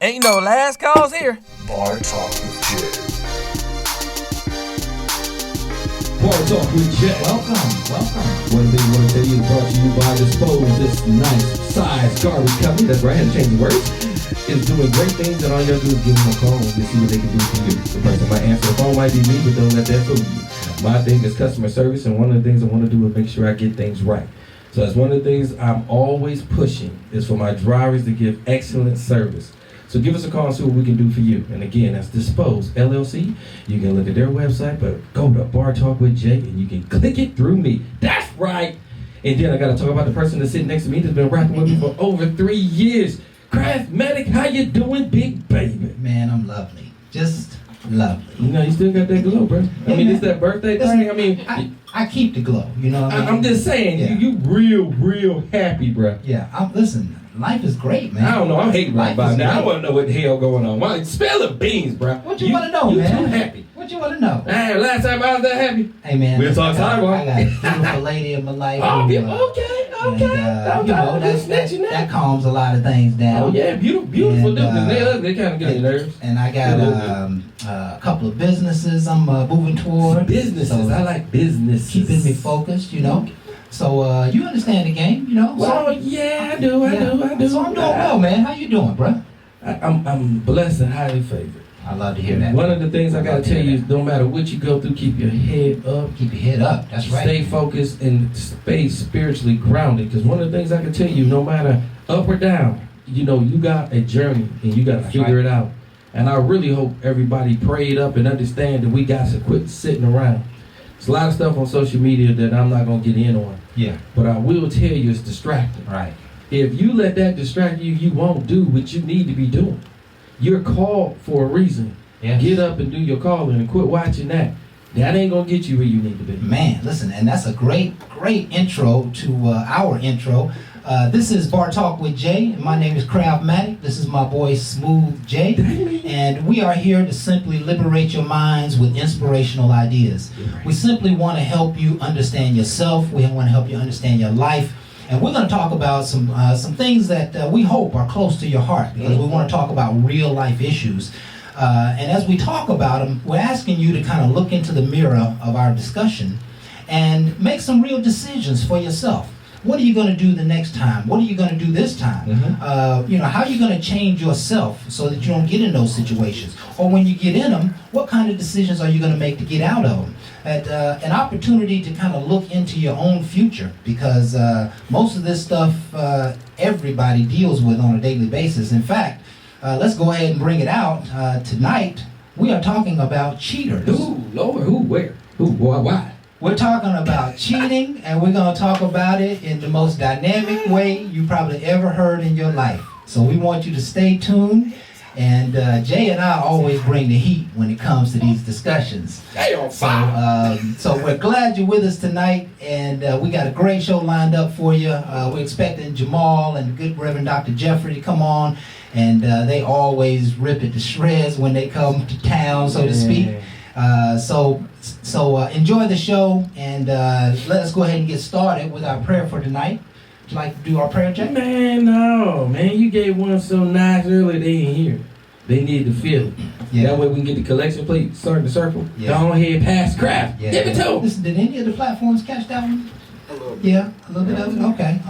Ain't no last calls here. Bar Talk with Jay. Bar Talk with Jay. Welcome. One thing I want to tell you is brought to you by Dispose. This nice size garbage company, that's right, I had to change the words, is doing great things, and all you have to do is give them a call and see what they can do for you. The person might answer the phone might be me, but don't let that fool you. My thing is customer service, and one of the things I want to do is make sure I get things right. So that's one of the things I'm always pushing, is for my drivers to give excellent service. So give us a call and see what we can do for you. And again, that's Dispose LLC. You can look at their website, but go to Bar Talk with Jay and you can click it through me. That's right. And then I got to talk about the person that's sitting next to me that's been rapping with me for over 3 years. Craftmatic, how you doing, big baby? Man, I'm lovely. Just lovely. You know, you still got that glow, bro. I mean, it's that birthday thing. I mean, I keep the glow. You know what I mean? I'm just saying, Yeah. you real happy, bro. Yeah, listen, life is great, man. I don't know. I'm hating right Life about is now. I great. want to know what the hell going on. Why? Spill the beans, bro. What you want to know, you man? too happy. What you want to know? Hey, last time I was that happy. Hey, man. We'll talk I got sidewalk. a beautiful lady in my life. Oh, who, yeah, okay. And, you know, that calms a lot of things down. Oh yeah, beautiful And, dude. They kind of get on your nerves. And I got a couple of businesses I'm moving toward. Businesses, So, I like businesses. keeping me focused, you know. So you understand the game, you know. Well, yeah, I do. So I'm doing well, man. How you doing, bro? I'm blessed and highly favored. I love to hear that. One of the things I gotta tell you is, no matter what you go through, keep your head up. Keep your head up. That's right. Stay focused and stay spiritually grounded. Because one of the things I can tell you, no matter up or down, you know, you got a journey and you got to figure it out. And I really hope everybody prayed up and understand that we got to quit sitting around. There's a lot of stuff on social media that I'm not going to get in on. Yeah. But I will tell you it's distracting. Right. If you let that distract you, you won't do what you need to be doing. You're called for a reason. Yes. Get up and do your calling and quit watching that. That ain't going to get you where you need to be. Man, listen, and that's a great intro to our intro. This is Bar Talk with Jay. My name is Craftmatic. This is my boy Smooth Jay. And we are here to simply liberate your minds with inspirational ideas. We simply want to help you understand yourself. We want to help you understand your life. And we're going to talk about some things that we hope are close to your heart, because we want to talk about real life issues. And as we talk about them, we're asking you to kind of look into the mirror of our discussion and make some real decisions for yourself. What are you going to do the next time? What are you going to do this time? Mm-hmm. How are you going to change yourself so that you don't get in those situations? Or when you get in them, what kind of decisions are you going to make to get out of them? An opportunity to kind of look into your own future, because most of this stuff everybody deals with on a daily basis. In fact, let's go ahead and bring it out. Tonight, we are talking about cheaters. Who, Lord, who, where, who, boy, why? We're talking about cheating, and we're going to talk about it in the most dynamic way you probably ever heard in your life. So we want you to stay tuned. And Jay and I always bring the heat when it comes to these discussions. So we're glad you're with us tonight, and we got a great show lined up for you. We're expecting Jamal and the good Reverend Dr. Jeffrey to come on, and they always rip it to shreds when they come to town, so to speak. So enjoy the show, and let us go ahead and get started with our prayer for tonight. Would you like to do our prayer, Jay? Man, no, man, you gave one so nice earlier, they ain't here. They need to feel it. Yeah. That way we can get the collection plate, start the circle. Yeah. Go ahead, pass craft. Yeah. Give it to them. Listen, did any of the platforms catch that one? Yeah, a little bit of it. Okay.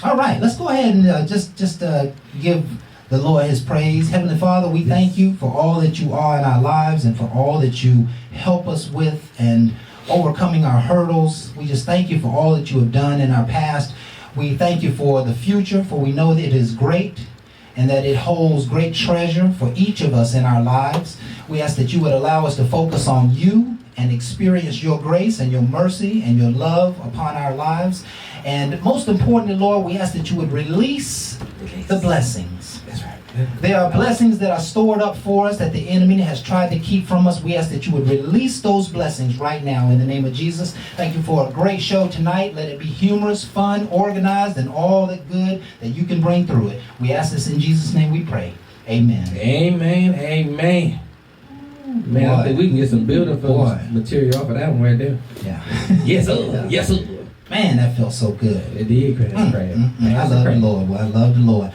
All right, let's go ahead and just give the Lord His praise. Heavenly Father, we thank you for all that you are in our lives and for all that you help us with and overcoming our hurdles. We just thank you for all that you have done in our past. We thank you for the future, for we know that it is great and that it holds great treasure for each of us in our lives. We ask that you would allow us to focus on you and experience your grace and your mercy and your love upon our lives. And most importantly, Lord, we ask that you would release the blessings. That's right. There are blessings that are stored up for us that the enemy has tried to keep from us. We ask that you would release those blessings right now in the name of Jesus. Thank you for a great show tonight. Let it be humorous, fun, organized, and all the good that you can bring through it. We ask this in Jesus' name we pray. Amen. Amen. Man, I think we can get some building material off of that one right there. Yeah. Yes, sir. Yes, sir. Man, that felt so good. It did, Craig. I love the Lord. Well, I love the Lord.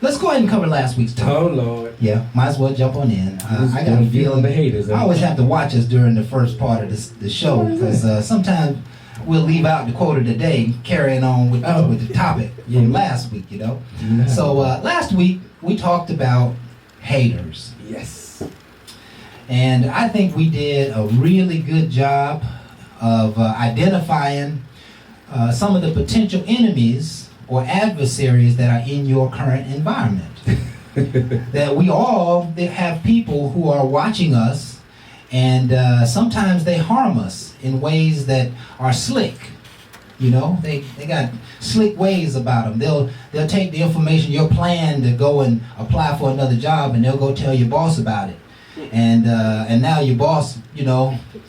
let's go ahead and cover last week's topic. Oh Lord. Yeah, might as well jump on in. I got a Gonna be feeling on the haters. I always have to watch us during the first part of the show because sometimes we'll leave out the quote of the day, carrying on with the topic from last week. So last week we talked about haters. Yes. And I think we did a really good job of identifying some of the potential enemies or adversaries that are in your current environment. That we all have people who are watching us, and sometimes they harm us in ways that are slick. They got slick ways about them. They'll take the information, your plan to go and apply for another job, and they'll go tell your boss about it. And now your boss,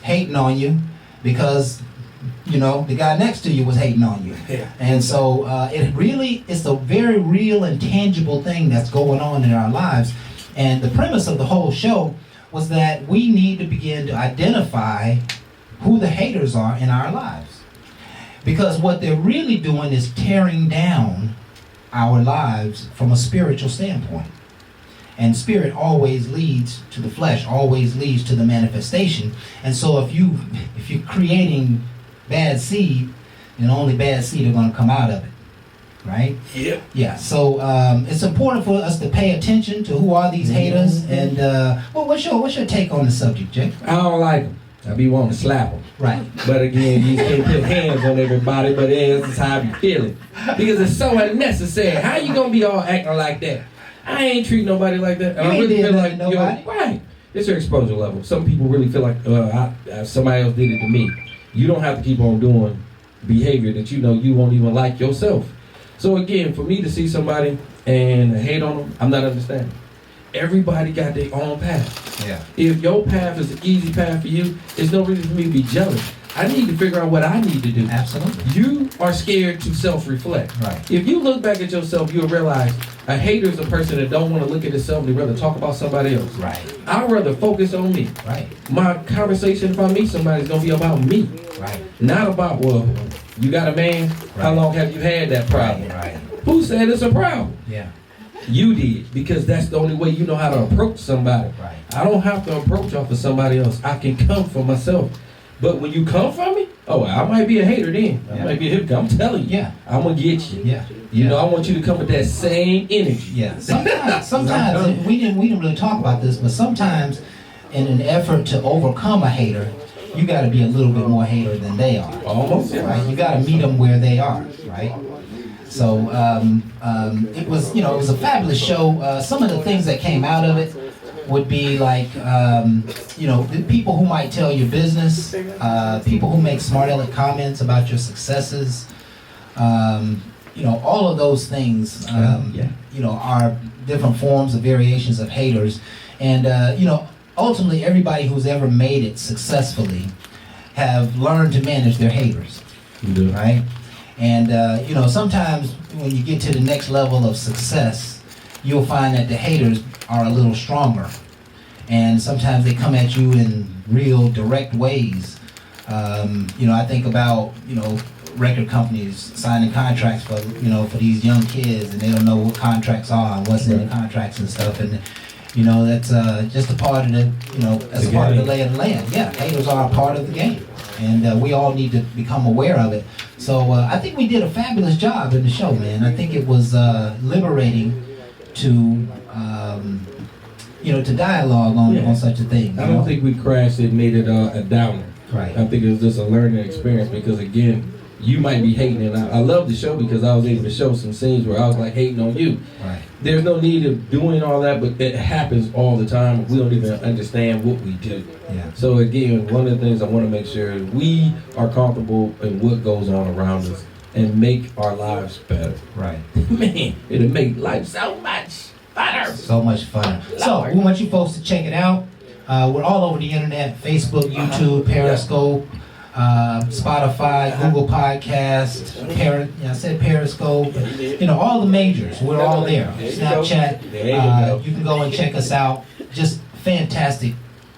hating on you because, the guy next to you was hating on you. Yeah. And so it's a very real and tangible thing that's going on in our lives. And the premise of the whole show was that we need to begin to identify who the haters are in our lives. Because what they're really doing is tearing down our lives from a spiritual standpoint. And spirit always leads to the flesh, always leads to the manifestation. And so if you're creating bad seed, then only bad seed are going to come out of it, right? Yep. Yeah. So it's important for us to pay attention to who are these haters. And what's your take on the subject, Jay? I don't like them. I be wanting to slap them. Right. But again, you can't put hands on everybody, but this is how I be feeling. Because it's so unnecessary. How you gonna be all acting like that? I ain't treat nobody like that. And I really feel like, right. It's your exposure level. Some people really feel like somebody else did it to me. You don't have to keep on doing behavior that you won't even like yourself. So again, for me to see somebody and hate on them, I'm not understanding. Everybody got their own path. Yeah. If your path is an easy path for you, there's no reason for me to be jealous. I need to figure out what I need to do. Absolutely. You are scared to self-reflect. Right. If you look back at yourself, you'll realize a hater is a person that don't want to look at himself. They'd rather talk about somebody else. Right. I'd rather focus on me. Right. My conversation if I meet somebody is going to be about me. Right. Not about, well, you got a man? How long have you had that problem? Right. Who said it's a problem? Yeah. You did, because that's the only way you know how to approach somebody. Right. I don't have to approach off of somebody else. I can come for myself. But when you come for me, I might be a hater then. I might be a hypocrite. I'm telling you. Yeah. I'm going to get you. Yeah. I want you to come with that same energy. Yeah. Sometimes we didn't really talk about this, but sometimes in an effort to overcome a hater, you got to be a little bit more hater than they are. Almost. Right. You got to meet them where they are. Right. So it was a fabulous show. Some of the things that came out of it would be like, the people who might tell your business, people who make smart aleck comments about your successes, all of those things, are different forms of variations of haters. And, ultimately everybody who's ever made it successfully have learned to manage their haters, right? And, sometimes when you get to the next level of success, you'll find that the haters are a little stronger. And sometimes they come at you in real direct ways. I think about, record companies signing contracts for these young kids, and they don't know what contracts are and what's in the contracts and stuff. And, that's just a part of that's a part of the lay of the land. Yeah, haters are a part of the game. And we all need to become aware of it. So I think we did a fabulous job in the show, man. I think it was liberating to to dialogue on such a thing. I don't think we crashed it and made it a downer. Right. I think it was just a learning experience because, again, you might be hating. And I love the show because I was able to show some scenes where I was like hating on you. Right. There's no need of doing all that, but it happens all the time. We don't even understand what we do. Yeah. So, again, one of the things I want to make sure we are comfortable in what goes on around us and make our lives better. Right. Man, it'll make life so much better. So much fun. So we want you folks to check it out. We're all over the internet: Facebook, YouTube, Periscope, Spotify, Google Podcast, I said Periscope. All the majors. We're all there. Snapchat. You can go and check us out. Just fantastic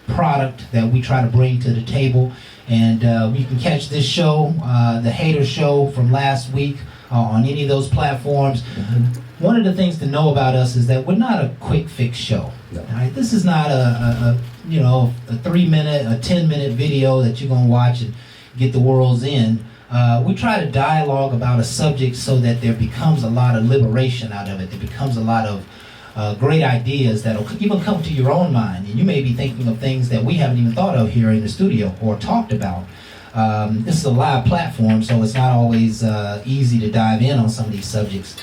product that we try to bring to the table. And you can catch this show, the Hater Show from last week, on any of those platforms. One of the things to know about us is that we're not a quick fix show. No. All right, this is not a 3-minute, a 10-minute video that you're gonna watch and get the world's end. We try to dialogue about a subject so that there becomes a lot of liberation out of it. There becomes a lot of great ideas that'll even come to your own mind. And you may be thinking of things that we haven't even thought of here in the studio or talked about. This is a live platform, so it's not always easy to dive in on some of these subjects,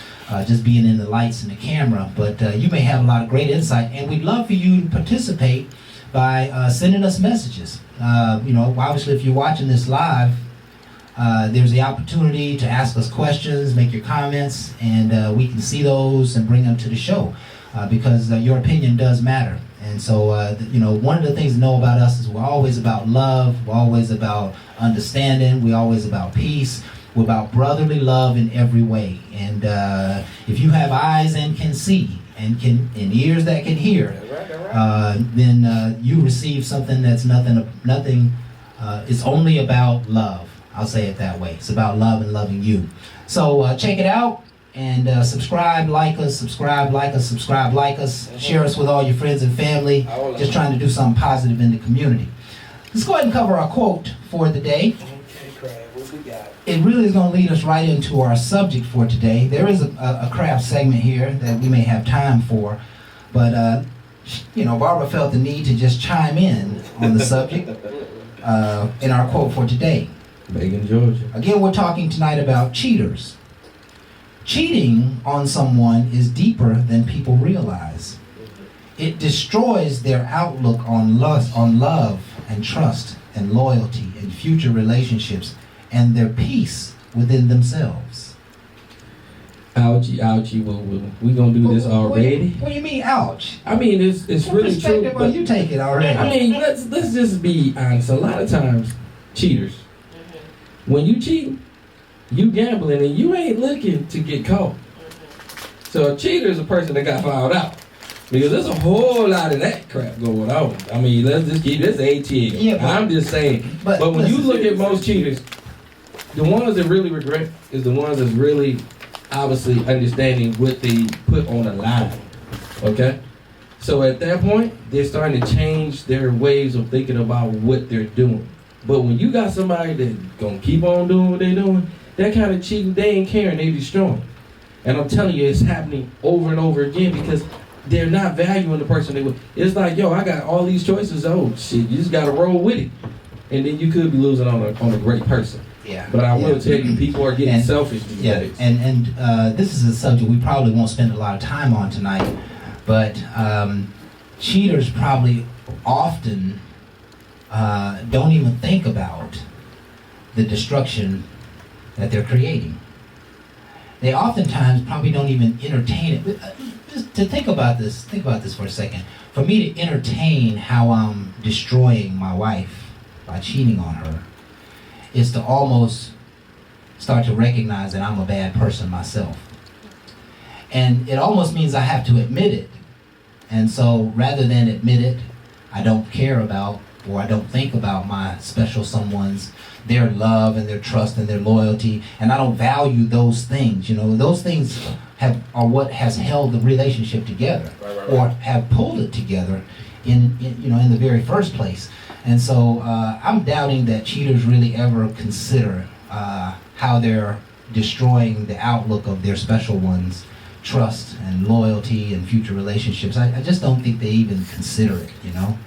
just being in the lights and the camera. But you may have a lot of great insight, and we'd love for you to participate by sending us messages. Obviously, if you're watching this live, there's the opportunity to ask us questions, make your comments, and we can see those and bring them to the show because your opinion does matter. And so, one of the things to know about us is we're always about love, we're always about understanding, we're always about peace, we're about brotherly love in every way. And if you have eyes and can see and ears that can hear, then you receive something that's nothing. It's only about love. I'll say it that way. It's about love and loving you. So check it out and subscribe, like us, share us with all your friends and family. Just trying to do something positive in the community. Let's go ahead and cover our quote for the day. It really is going to lead us right into our subject for today. There is a craft segment here that we may have time for, but Barbara felt the need to just chime in on the subject in our quote for today. Macon, Georgia. Again, we're talking tonight about cheaters. Cheating on someone is deeper than people realize. It destroys their outlook on love and trust and loyalty and future relationships and their peace within themselves. Ouchie, ouchie, woo woo. We gonna do this already? What do you mean, ouch? I mean, it's What really true. perspective are you taking already? I mean, let's just be honest. A lot of times, cheaters, when you cheat, you gambling and you ain't looking to get caught. So a cheater is a person that got found out. Because there's a whole lot of that crap going on. I mean, let's just keep this ATL. Yeah, I'm just saying. But when you look at most cheaters, the ones that really regret is the ones that's really obviously understanding what they put on the line. Okay? So at that point, they're starting to change their ways of thinking about what they're doing. But when you got somebody that's gonna keep on doing what they're doing, that kind of cheating, they ain't caring, they destroying. And I'm telling you, it's happening over and over again because they're not valuing the person they with. It's like, yo, I got all these choices. Oh shit, you just gotta roll with it, and then you could be losing on a great person. Yeah. But I will tell you, people are getting selfish these days. And this is a subject we probably won't spend a lot of time on tonight, but cheaters probably often don't even think about the destruction that they're creating. They oftentimes probably don't even entertain it. Just to think about this for a second. For me to entertain how I'm destroying my wife by cheating on her is to almost start to recognize that I'm a bad person myself. And it almost means I have to admit it. And so rather than admit it, I don't care about or I don't think about my special someone's, their love and their trust and their loyalty, and I don't value those things. Those things are what has held the relationship together, or have pulled it together in the very first place. And so I'm doubting that cheaters really ever consider how they're destroying the outlook of their special one's trust and loyalty and future relationships. I just don't think they even consider it,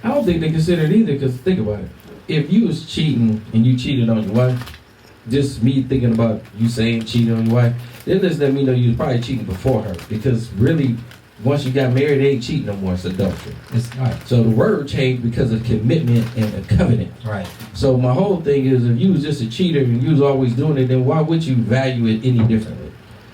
I don't think they consider it either, because think about it. If you was cheating and you cheated on your wife, just me thinking about you saying cheating on your wife, then just let me know you was probably cheating before her. Because really, once you got married, they ain't cheating no more. It's adultery. Right. So the word changed because of commitment and a covenant. Right. So my whole thing is, if you was just a cheater and you was always doing it, then why would you value it any differently?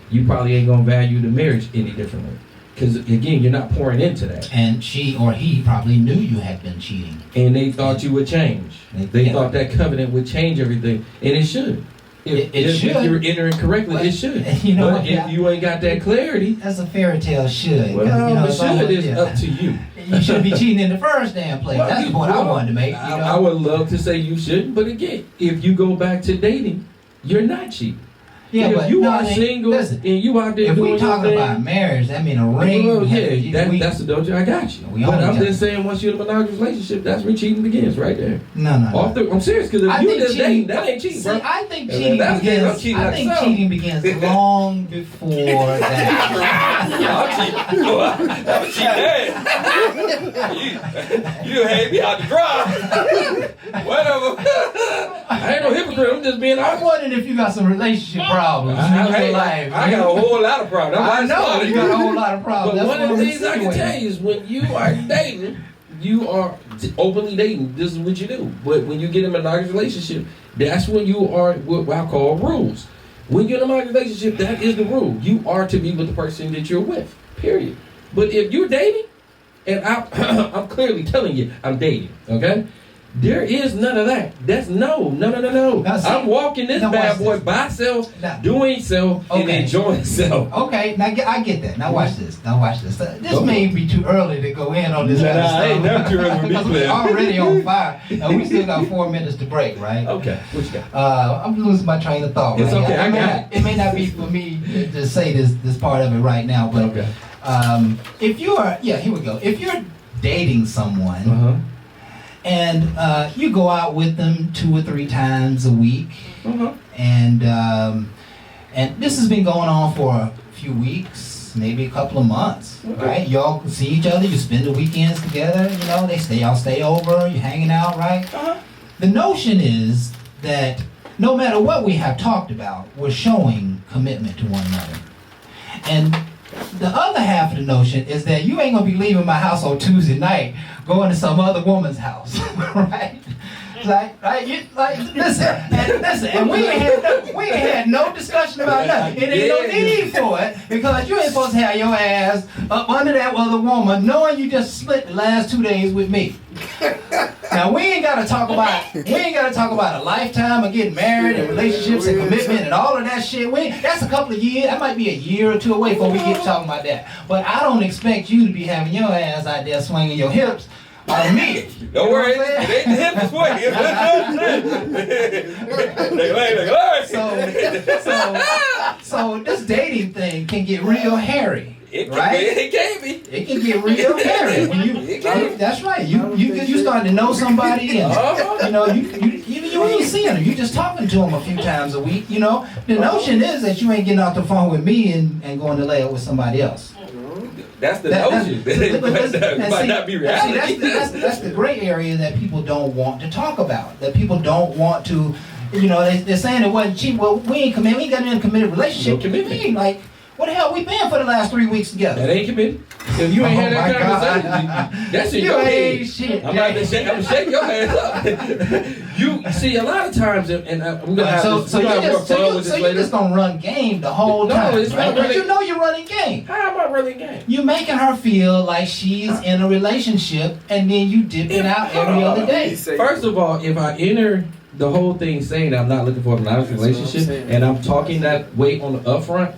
You probably ain't gonna value the marriage any differently. Because again, you're not pouring into that. And she or he probably knew you had been cheating. And they thought you would change. They thought that covenant would change everything. And it should. It should. If you're entering correctly, it should. But if you ain't got that clarity, that's a fairy tale should. Well, the should is up to you. You shouldn't be cheating in the first damn place. That's the point I wanted to make. I would love to say you shouldn't, but again, if you go back to dating, you're not cheating. Yeah, If but you no, are I mean, single listen, and you out there if doing we talking your about thing, marriage, that mean a ring. well, yeah, that's the dojo. I got you. We But only I'm talking- just saying, once you're in a monogamous relationship, that's where cheating begins, right there. No. I'm serious, because if I you think just cheating- dating, that ain't cheating, See, bro. I think If cheating that's the case, I'm begins. cheating I like think so. cheating begins long before that. I'm cheating. You hate me out the dry. Whatever. I ain't no hypocrite. I'm just being I'm honest. wondering if you got some relationship problems in your life. I got a whole lot of problems. I know you got a whole lot of problems. But That's one of what the I'm things I can insinuating. tell you is when you are dating, you are openly dating. This is what you do. But when you get in a monogamous relationship, that's when you are what I call rules. When you're in a monogamous relationship, that is the rule. You are to be with the person that you're with. Period. But if you're dating, and I'm clearly telling you I'm dating, okay? There is none of that. That's no. Now, see, I'm walking this now bad watch boy this. by self, Now- doing self, and Okay. enjoying self. Okay, now I get that. Now watch this. This Go may be too early to go in on this Nah, kind of stuff. ain't never too early to be Because we're playing. already on fire. And we still got 4 minutes to break, right? Okay, what you got? I'm losing my train of thought. It's right okay, now. I got it. It may not be for me to say this part of it right now, but Okay. if you're, here we go. If you're dating someone Uh-huh. and you go out with them 2 or 3 times a week, Uh-huh. and this has been going on for a few weeks, maybe a couple of months, Okay. right? Y'all see each other, you spend the weekends together, y'all stay over, you're hanging out, right? Uh-huh. The notion is that no matter what we have talked about, we're showing commitment to one another. And the other half of the notion is that you ain't gonna be leaving my house on Tuesday night, going to some other woman's house, right? Listen, and we ain't had no discussion about nothing. It ain't no need for it because you ain't supposed to have your ass up under that other woman, knowing you just split the last 2 days with me. Now we ain't gotta talk about a lifetime of getting married and relationships and commitment and all of that shit. That's a couple of years. That might be a year or 2 away before we get talking about that. But I don't expect you to be having your ass out there swinging your hips on me. Don't worry, it ain't the hip this way. So this dating thing can get real hairy. Right? It can be. It can get real hairy when you. That's right. You start to know somebody, and even you ain't seeing them. You just talking to them a few times a week. The notion is that you ain't getting off the phone with me and going to lay up with somebody else. That's the notion. That might not be reality. That's the gray area that people don't want to talk about. That people don't want to. They're saying it wasn't cheap. Well, we ain't committed. We ain't got in a committed relationship. No commitment. We ain't like. What the hell we been for the last 3 weeks together? That ain't committed. If you ain't had Oh my that God. conversation, that's in You your ain't head. shit, I'm about to Jay. shake your ass up. You see, a lot of times, and I'm gonna have So this, we're gonna have more fun with this you later. just gonna run game the whole No, time, it's right? not But really- you know you're running game. How am I really game? You're making her feel like she's in a relationship, and then you dipping out every other day. First of all, if I enter the whole thing saying that I'm not looking for a monogamous relationship, and I'm talking that way on the upfront,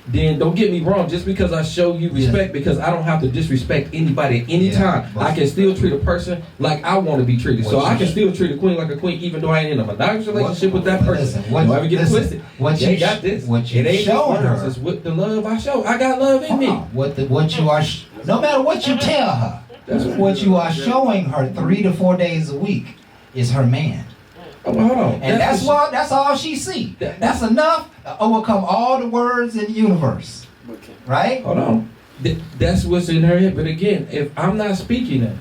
then don't get me wrong. Just because I show you respect, because I don't have to disrespect anybody at any time. I can still treat a person like I want to be treated. So I can still treat a queen like a queen, even though I ain't in a monogamous relationship with that person. Don't ever get it twisted. They got this. What you It ain't showing just words, her? it's with the love I show. I got love in me. What you are, no matter what you tell her, what you are showing her 3 to 4 days a week is her man. Oh, well, hold on. And that's all she see. That's enough to overcome all the words in the universe. Right? Hold on. That's what's in her head. But again, if I'm not speaking it,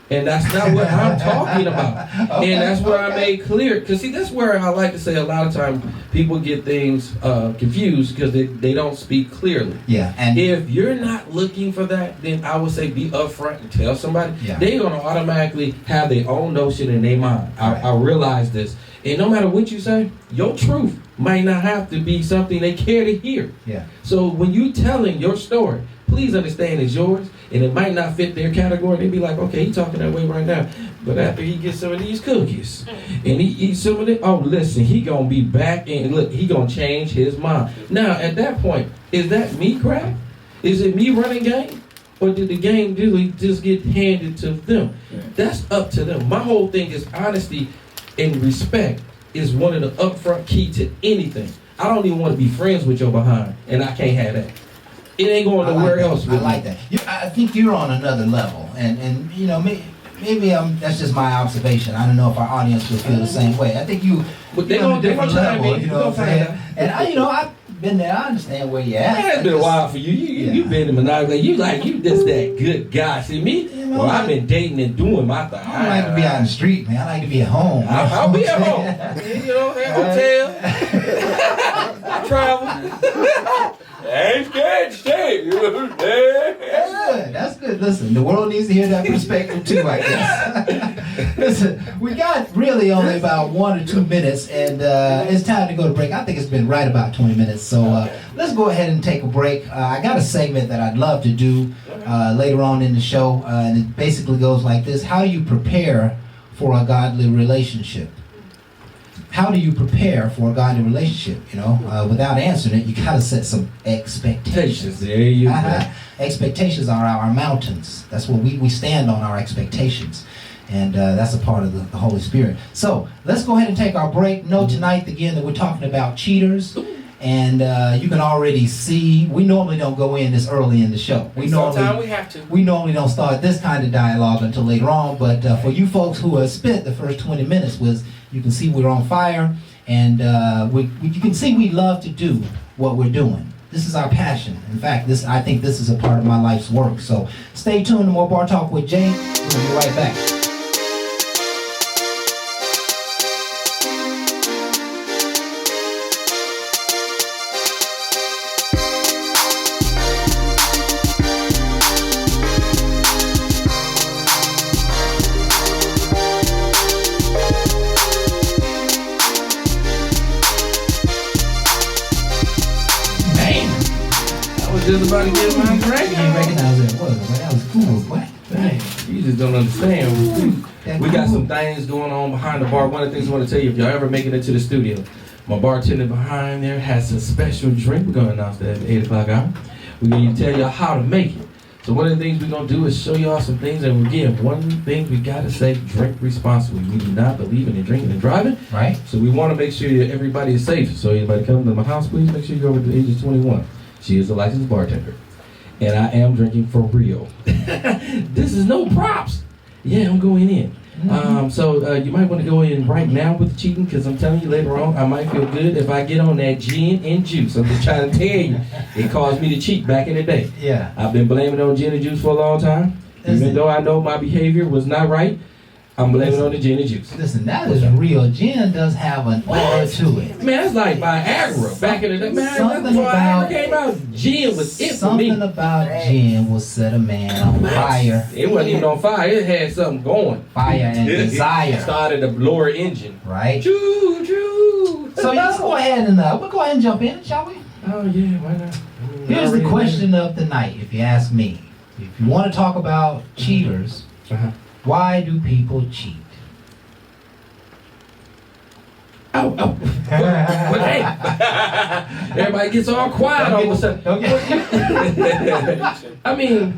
and that's not what I'm talking about. Okay, And that's what I okay. made clear. Because see, that's where I like to say a lot of times people get things confused because they don't speak clearly. Yeah. And If you're not looking for that, then I would say be upfront and tell somebody. Yeah. They're going to automatically have their own notion in their mind. Right. I realize this. And no matter what you say, your truth might not have to be something they care to hear. yeah. So when you telling your story, please understand it's yours, and it might not fit their category. They be like, okay, he talking that way right now, but after he gets some of these cookies, and he eats some of it, oh, listen, he gonna be back, and look, he gonna change his mind. Now, at that point, is that me crack? Is it me running game? Or did the game really just get handed to them? That's up to them. My whole thing is honesty and respect is one of the upfront key to anything. I don't even want to be friends with your behind, and I can't have that. It ain't going nowhere else. I like that. I think you're on another level, and you know, maybe that's just my observation. I don't know if our audience will feel the same way. I think But they you're on a gonna different chime level. in. You We know what I'm gonna find saying? And I've been there. I understand where you're at. It's been a while for you. You've been in monogamy. You just that good guy. See me? You know, Well, I've been dating and doing my thing. I don't like to be out in the street, man. I like to be at home. I'll be at home. You know, at hotel. I travel. I ain't scared to stay. That's good. Listen, the world needs to hear that perspective too, I guess. Listen, we got really only about 1 or 2 minutes, and it's time to go to break. I think it's been right about 20 minutes, so let's go ahead and take a break. I got a segment that I'd love to do later on in the show, and it basically goes like this: how you prepare for a godly relationship. How do you prepare for a godly relationship? You know, without answering it, you gotta set some expectations. There you go. Expectations are our mountains. That's what we stand on, our expectations. And that's a part of the Holy Spirit. So let's go ahead and take our break. Know tonight again that we're talking about cheaters. And you can already see, we normally don't go in this early in the show. Sometimes we have to. We normally don't start this kind of dialogue until later on. But for you folks who have spent the first 20 minutes with, you can see we're on fire. And you can see we love to do what we're doing. This is our passion. In fact, I think this is a part of my life's work. So stay tuned to more Bar Talk with Jay. We'll be right back. Just about to get my drink. You didn't recognize it. What? That was cool. What? Man, you just don't understand. We got some things going on behind the bar. One of the things I want to tell you, if y'all ever make it into the studio, my bartender behind there has a special drink. We're going to announce that at the 8 o'clock hour. We're going to tell y'all how to make it. So one of the things we're going to do is show y'all some things. And again, one thing we got to say, drink responsibly. We do not believe in drinking and driving. Right. So we want to make sure that everybody is safe. So anybody comes to my house, please make sure you're over the age of 21. She is a licensed bartender. And I am drinking for real. This is no props. Yeah, I'm going in. So you might want to go in right now with the cheating, because I'm telling you later on, I might feel good if I get on that gin and juice. I'm just trying to tell you, it caused me to cheat back in the day. Yeah. I've been blaming on gin and juice for a long time. Even though I know my behavior was not right, I'm blaming on the gin and juice. Listen, that is real. Gin does have an aura to it. Man, it's like Viagra back in the day. Man, Something before about- Viagra came out, gin was it for Something me. about gin will set a man on fire. It wasn't even on fire. It had something going. Fire and It desire. started a lower engine. Right? Choo, choo. So let's go ahead and we'll go ahead and jump in, shall we? Oh yeah, why not? Here's the question of the night, if you ask me. If you want to talk about cheaters, Uh-huh. why do people cheat? Oh. But hey, everybody gets all quiet all of a sudden. I mean,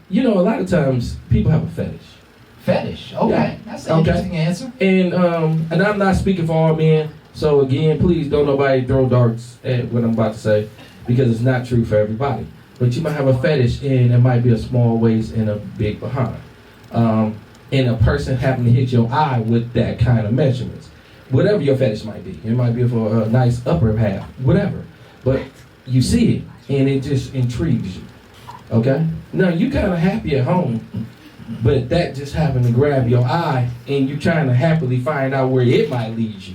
you know, a lot of times people have a fetish. Fetish. Okay. Yeah. That's an Okay. interesting answer. And I'm not speaking for all men. So again, please don't nobody throw darts at what I'm about to say, because it's not true for everybody. But you might have a fetish, and it might be a small waist and a big behind. And a person happen to hit your eye with that kind of measurements. Whatever your fetish might be. It might be for a nice upper half, whatever. But you see it, and it just intrigues you. Okay? Now, you kind of happy at home, but that just happened to grab your eye, and you trying to happily find out where it might lead you.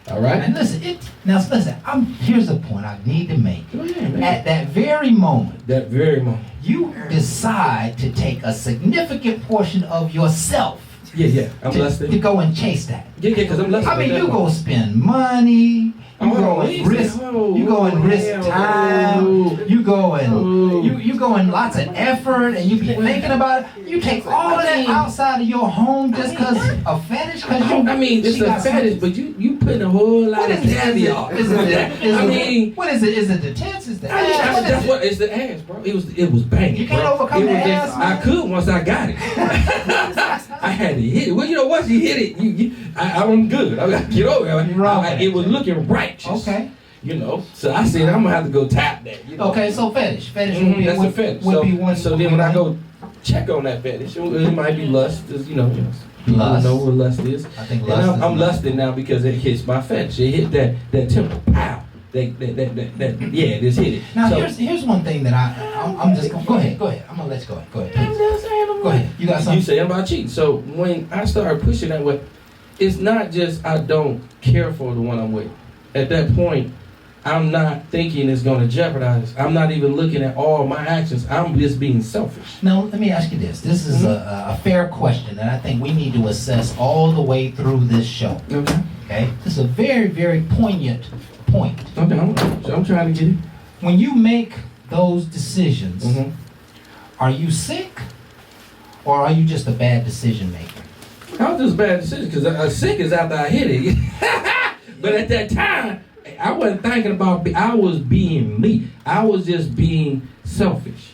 All right? And listen, here's the point I need to make. Go ahead, man. At that very moment, That very moment. you decide to take a significant portion of yourself Yeah. I'm to lusted. go and chase that. Yeah, because I'm lusted. I mean, you go spend money. You go and risk. You go and risk time. You go and you go and lots of effort, and you be thinking about it. You take all of that outside of your home just because of fetish. Because I mean, it's a fetish, but you putting a whole lot of caveat. I mean, what is it? Is it the tits? Is the I mean, ass? that's what it's the ass, bro. It was banging. You can't bro. overcome It the was ass, man. I could once I got it. I had to hit it. Well, you know, once you hit it, I'm good. I got to get over it. It was looking righteous. Okay. You know, so I said I'm gonna have to go tap that. You know? Okay, so fetish would be That's a fetish. So then when I go check on that fetish, it might be lust. You know, lust. Know what lust is. I think and lust. I'm lusting now because it hits my fetish. It hit that temple. Pow. Yeah, just hit it. Now so, here's one thing that I'm just gonna go ahead. I'm gonna let you go. Go ahead. I'm just saying. Go ahead. You got something? You say I'm about cheating. So when I started pushing that way, it's not just I don't care for the one I'm with. At that point, I'm not thinking it's going to jeopardize. I'm not even looking at all my actions. I'm just being selfish. Now, let me ask you this. This is a fair question, and I think we need to assess all the way through this show. Okay? This is a very, very poignant point. Okay, I'm trying to get it. When you make those decisions, are you sick, or are you just a bad decision maker? I was just a bad decision because sick is after I hit it. But at that time, I wasn't thinking about, I was being me. I was just being selfish.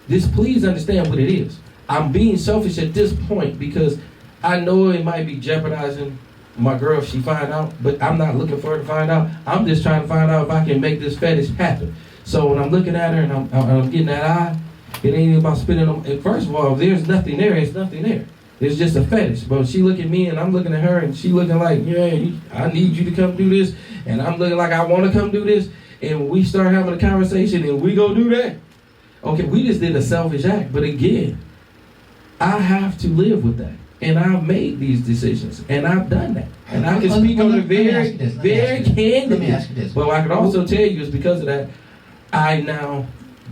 Just please understand what it is. I'm being selfish at this point because I know it might be jeopardizing my girl if she find out, but I'm not looking for her to find out. I'm just trying to find out if I can make this fetish happen. So when I'm looking at her and I'm getting that eye, it ain't about spinning them. And first of all, if there's nothing there, it's nothing there. It's just a fetish. But she look at me and I'm looking at her and she looking like, yeah, I need you to come do this. And I'm looking like I want to come do this. And we start having a conversation and we go do that. Okay, we just did a selfish act. But again, I have to live with that. And I've made these decisions. And I've done that. And I can speak on it very candidly. Let me ask you this. But I can also tell you it's because of that, I now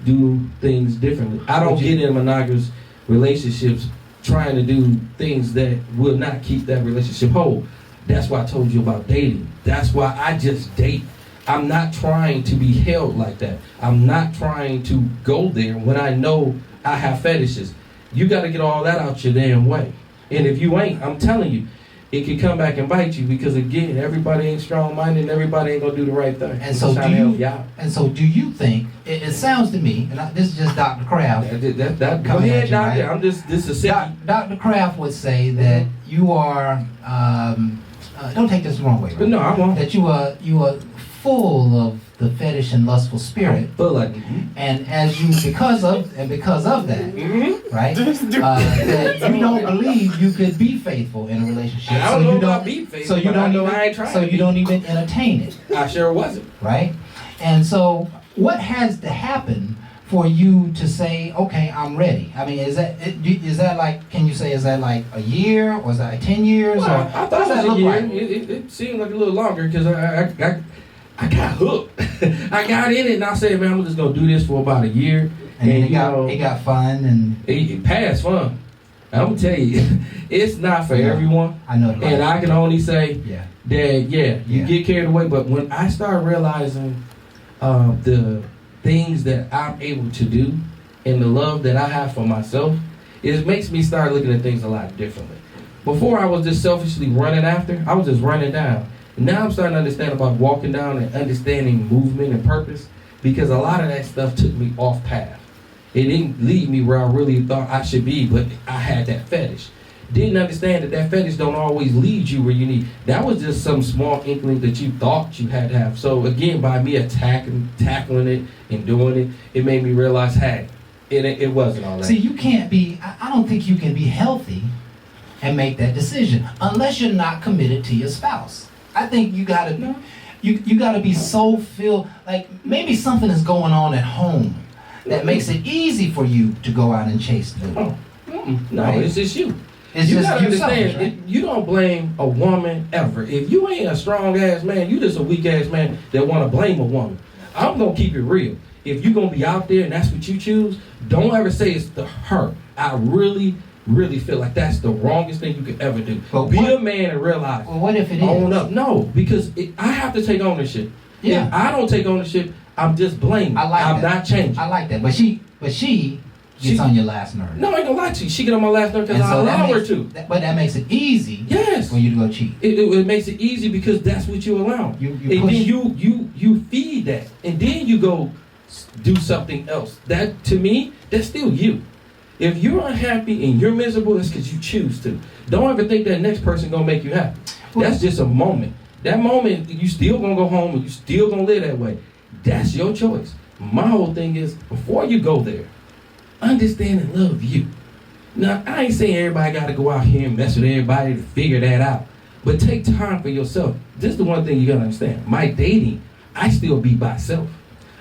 do things differently. I don't get in monogamous relationships trying to do things that will not keep that relationship whole. That's why I told you about dating. That's why I just date. I'm not trying to be held like that. I'm not trying to go there when I know I have fetishes. You got to get all that out your damn way. And if you ain't, I'm telling you, it can come back and bite you because again, everybody ain't strong-minded and everybody ain't gonna do the right thing. And so do you think? It sounds to me, and this is just Dr. Kraft. Go ahead, doctor. Right? This is Dr. Kraft would say that you are. Don't take this the wrong way. Right? But no, I won't. That you are full of the fetish and lustful spirit. Full of it. And as you because of that, right? That you don't believe you could be faithful in a relationship. I don't know about be faithful. So you don't even entertain it. I sure wasn't. Right? And so what has to happen for you to say, okay, I'm ready? I mean, is that like, can you say, is that like a year, or is that like 10 years? Well, or I thought it was a year. Like? It seemed like a little longer because I got hooked. I got in it and I said, man, I'm just going to do this for about a year. And then it got fun and... It passed fun. I'm going to tell you, it's not for everyone. I know. And I can only say that, you get carried away. But when I start realizing the things that I'm able to do and the love that I have for myself, it makes me start looking at things a lot differently. Before I was just selfishly running after, I was just running down. Now I'm starting to understand about walking down and understanding movement and purpose because a lot of that stuff took me off path. It didn't lead me where I really thought I should be, but I had that fetish. Didn't understand that fetish don't always lead you where you need. That was just some small inkling that you thought you had to have. So again, by me tackling it and doing it, it made me realize, hey, it wasn't all that. See, you can't be, I don't think you can be healthy and make that decision unless you're not committed to your spouse. I think you gotta you gotta be so filled, like maybe something is going on at home that makes it easy for you to go out and chase food. No, right? It's just you. You gotta understand, right? You don't blame a woman ever. If you ain't a strong ass man, you just a weak ass man that want to blame a woman. I'm gonna keep it real. If you're gonna be out there and that's what you choose, don't ever say it's her. I really feel like that's the wrongest thing you could ever do. But be a man and realize. Well, what if it is? Own up. No, because I have to take ownership. Yeah. If I don't take ownership, I'm just blaming. I'm not changing. I like that. But she gets on your last nerve. No, I ain't gonna lie to you. She get on my last nerve because I allow her to. But that makes it easy. Yes. For you to go cheat. It makes it easy because that's what you allow. And then you feed that, and then you go do something else. That to me, that's still you. If you're unhappy and you're miserable, it's because you choose to. Don't ever think that next person gonna make you happy. That's just a moment. That moment, you still gonna go home and you still gonna live that way. That's your choice. My whole thing is, before you go there, understand and love you. Now, I ain't saying everybody gotta go out here and mess with everybody to figure that out. But take time for yourself. This is the one thing you gotta understand. My dating, I still be by myself.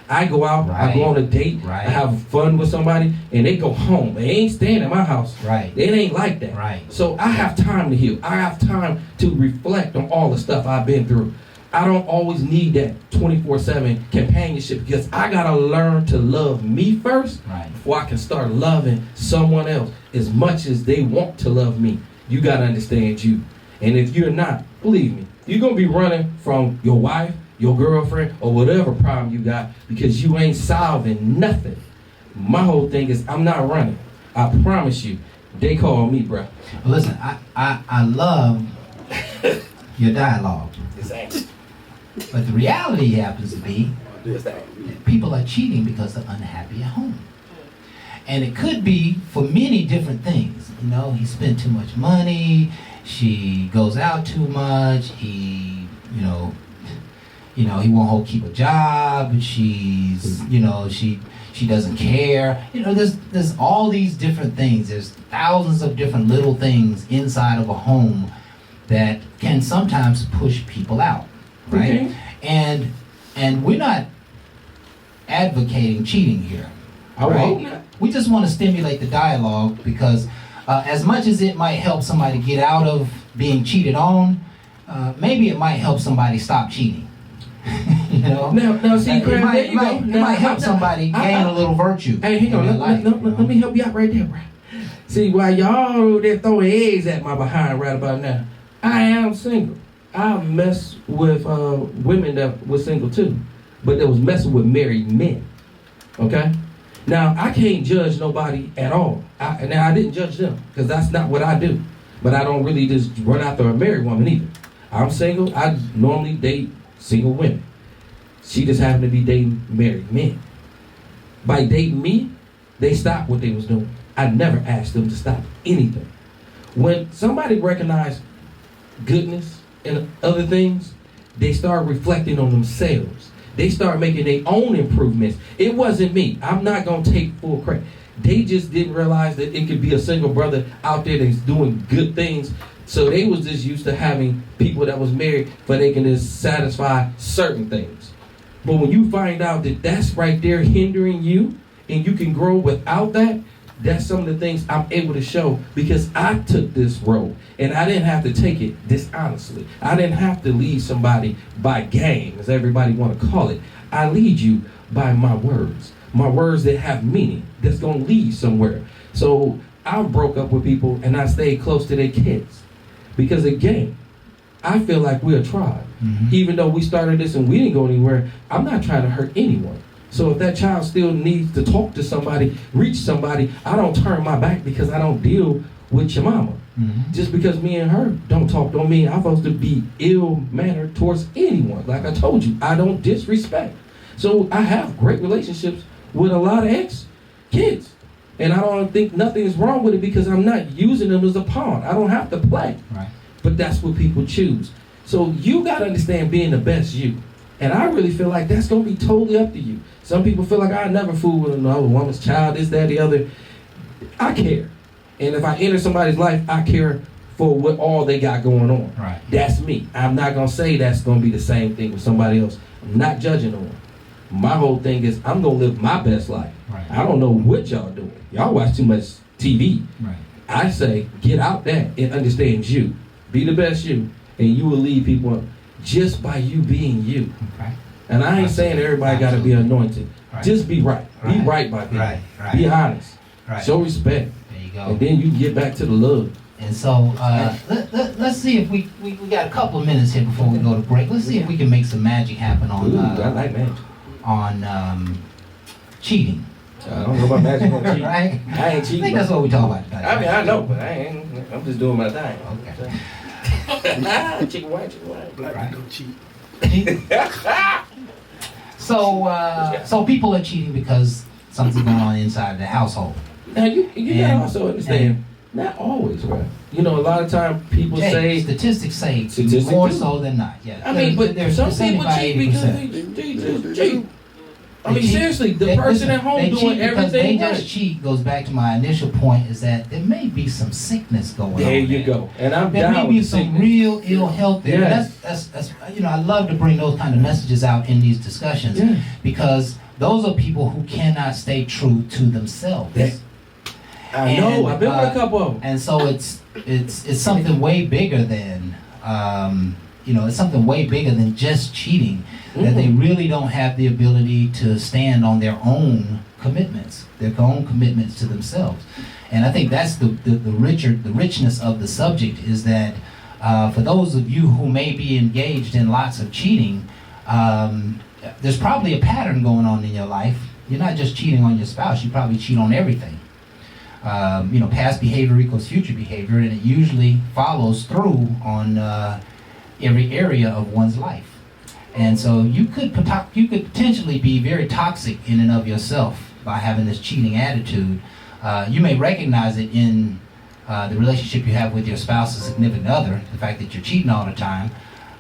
I go out, I go on a date, I have fun with somebody, and they go home. They ain't staying at my house. Right. It ain't like that. Right. So I have time to heal. I have time to reflect on all the stuff I've been through. I don't always need that 24/7 companionship because I gotta learn to love me first before I can start loving someone else as much as they want to love me. You gotta understand you. And if you're not, believe me, you're gonna be running from your wife, your girlfriend, or whatever problem you got because you ain't solving nothing. My whole thing is I'm not running. I promise you. They call me, bro. Listen, I love your dialogue. But the reality happens to be that people are cheating because they're unhappy at home. And it could be for many different things. You know, he spent too much money, she goes out too much, he won't keep a job, she's, she doesn't care. There's all these different things. There's thousands of different little things inside of a home that can sometimes push people out, right? Okay. And we're not advocating cheating here. I hope not. We just want to stimulate the dialogue because as much as it might help somebody get out of being cheated on, maybe it might help somebody stop cheating. Now, see, Crab, there you go. It might help somebody gain a little virtue. Hey, hang on. Let me help you out right there, bro. See, while y'all there throwing eggs at my behind right about now, I am single. I mess with women that were single too, but that was messing with married men. Okay? Now, I can't judge nobody at all. I didn't judge them because that's not what I do. But I don't really just run after a married woman either. I'm single. I normally date single women. She just happened to be dating married men. By dating me, they stopped what they was doing. I never asked them to stop anything. When somebody recognized goodness and other things, they start reflecting on themselves. They start making their own improvements. It wasn't me. I'm not going to take full credit. They just didn't realize that it could be a single brother out there that's doing good things. So they was just used to having people that was married for they can just satisfy certain things. But when you find out that that's right there hindering you and you can grow without that, that's some of the things I'm able to show because I took this road and I didn't have to take it dishonestly. I didn't have to lead somebody by game, as everybody want to call it. I lead you by my words that have meaning, that's going to lead somewhere. So I broke up with people and I stayed close to their kids because again, I feel like we're a tribe. Mm-hmm. Even though we started this and we didn't go anywhere, I'm not trying to hurt anyone. So if that child still needs to talk to somebody, reach somebody, I don't turn my back because I don't deal with your mama. Mm-hmm. Just because me and her don't talk don't mean I'm supposed to be ill-mannered towards anyone. Like I told you, I don't disrespect. So I have great relationships with a lot of ex-kids. And I don't think nothing is wrong with it because I'm not using them as a pawn. I don't have to play. Right. But that's what people choose. So you got to understand being the best you. And I really feel like that's going to be totally up to you. Some people feel like I never fool with another woman's child, this, that, the other. I care. And if I enter somebody's life, I care for what all they got going on. Right. That's me. I'm not going to say that's going to be the same thing with somebody else. I'm not judging no one. My whole thing is I'm going to live my best life. Right. I don't know what y'all doing. Y'all watch too much TV. Right. I say get out there and understand you. Be the best you. And you will lead people up just by you being you. Okay. And I ain't saying everybody got to be anointed. Right. Just be right. Be right by people. Right. Be honest. Right. Show respect. There you go. And then you can get back to the love. And so let's see if we got a couple of minutes here before we go to break. Let's see if we can make some magic happen on I like magic. On cheating. I don't know about magic on cheating. Right? I ain't cheating. I think that's what we talk about today. I mean, I know, but I'm just doing my thing. Okay. Chicken white, black right. Don't cheat. So people are cheating because something's going on inside the household. Now you gotta And- also understand, not always, bro. You know, a lot of time people Jay, say, statistics say Statistics more do. so than not. Yeah. I mean, but There's some people 75, cheat because 80%. they just cheat. I They mean, cheat. seriously, the They- person listen, at home they doing cheat because they everything just right. cheat goes back to my initial point is that there may be some sickness going on. There you go. And I'm There may down be with some sickness. real ill health there. Yes. That's you know, I love to bring those kind of messages out in these discussions Yeah. because those are people who cannot stay true to themselves. That- I know. And, I've been with a couple of them. And so it's something way bigger than you know, it's something way bigger than just cheating. That they really don't have the ability to stand on their own commitments, their own commitments to themselves. And I think that's the richness of the subject is that for those of you who may be engaged in lots of cheating, there's probably a pattern going on in your life. You're not just cheating on your spouse, you probably cheat on everything. You know, past behavior equals future behavior, and it usually follows through on every area of one's life. And so you could potentially be very toxic in and of yourself by having this cheating attitude. You may recognize it in the relationship you have with your spouse or significant other, the fact that you're cheating all the time.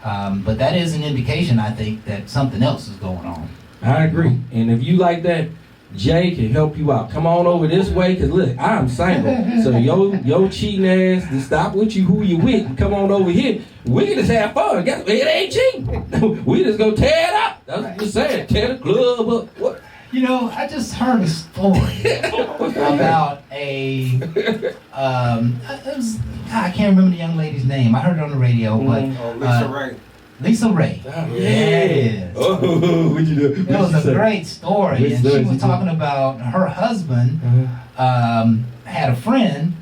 But that is an indication, I think, that something else is going on. I agree. And if you like that, Jay can help you out. Come on over this way, cause look, I'm single. So yo cheating ass, to stop with you who you with, and come on over here. We can just have fun. It ain't cheating. We just go tear it up. That's what you're saying. Tear the club up. What? You know, I just heard a story about I can't remember the young lady's name. I heard it on the radio, but Lisa Ray. Lisa Ray. Yeah. Oh, what you do? It was a great story, Which and story she did was you talking about her husband had a friend,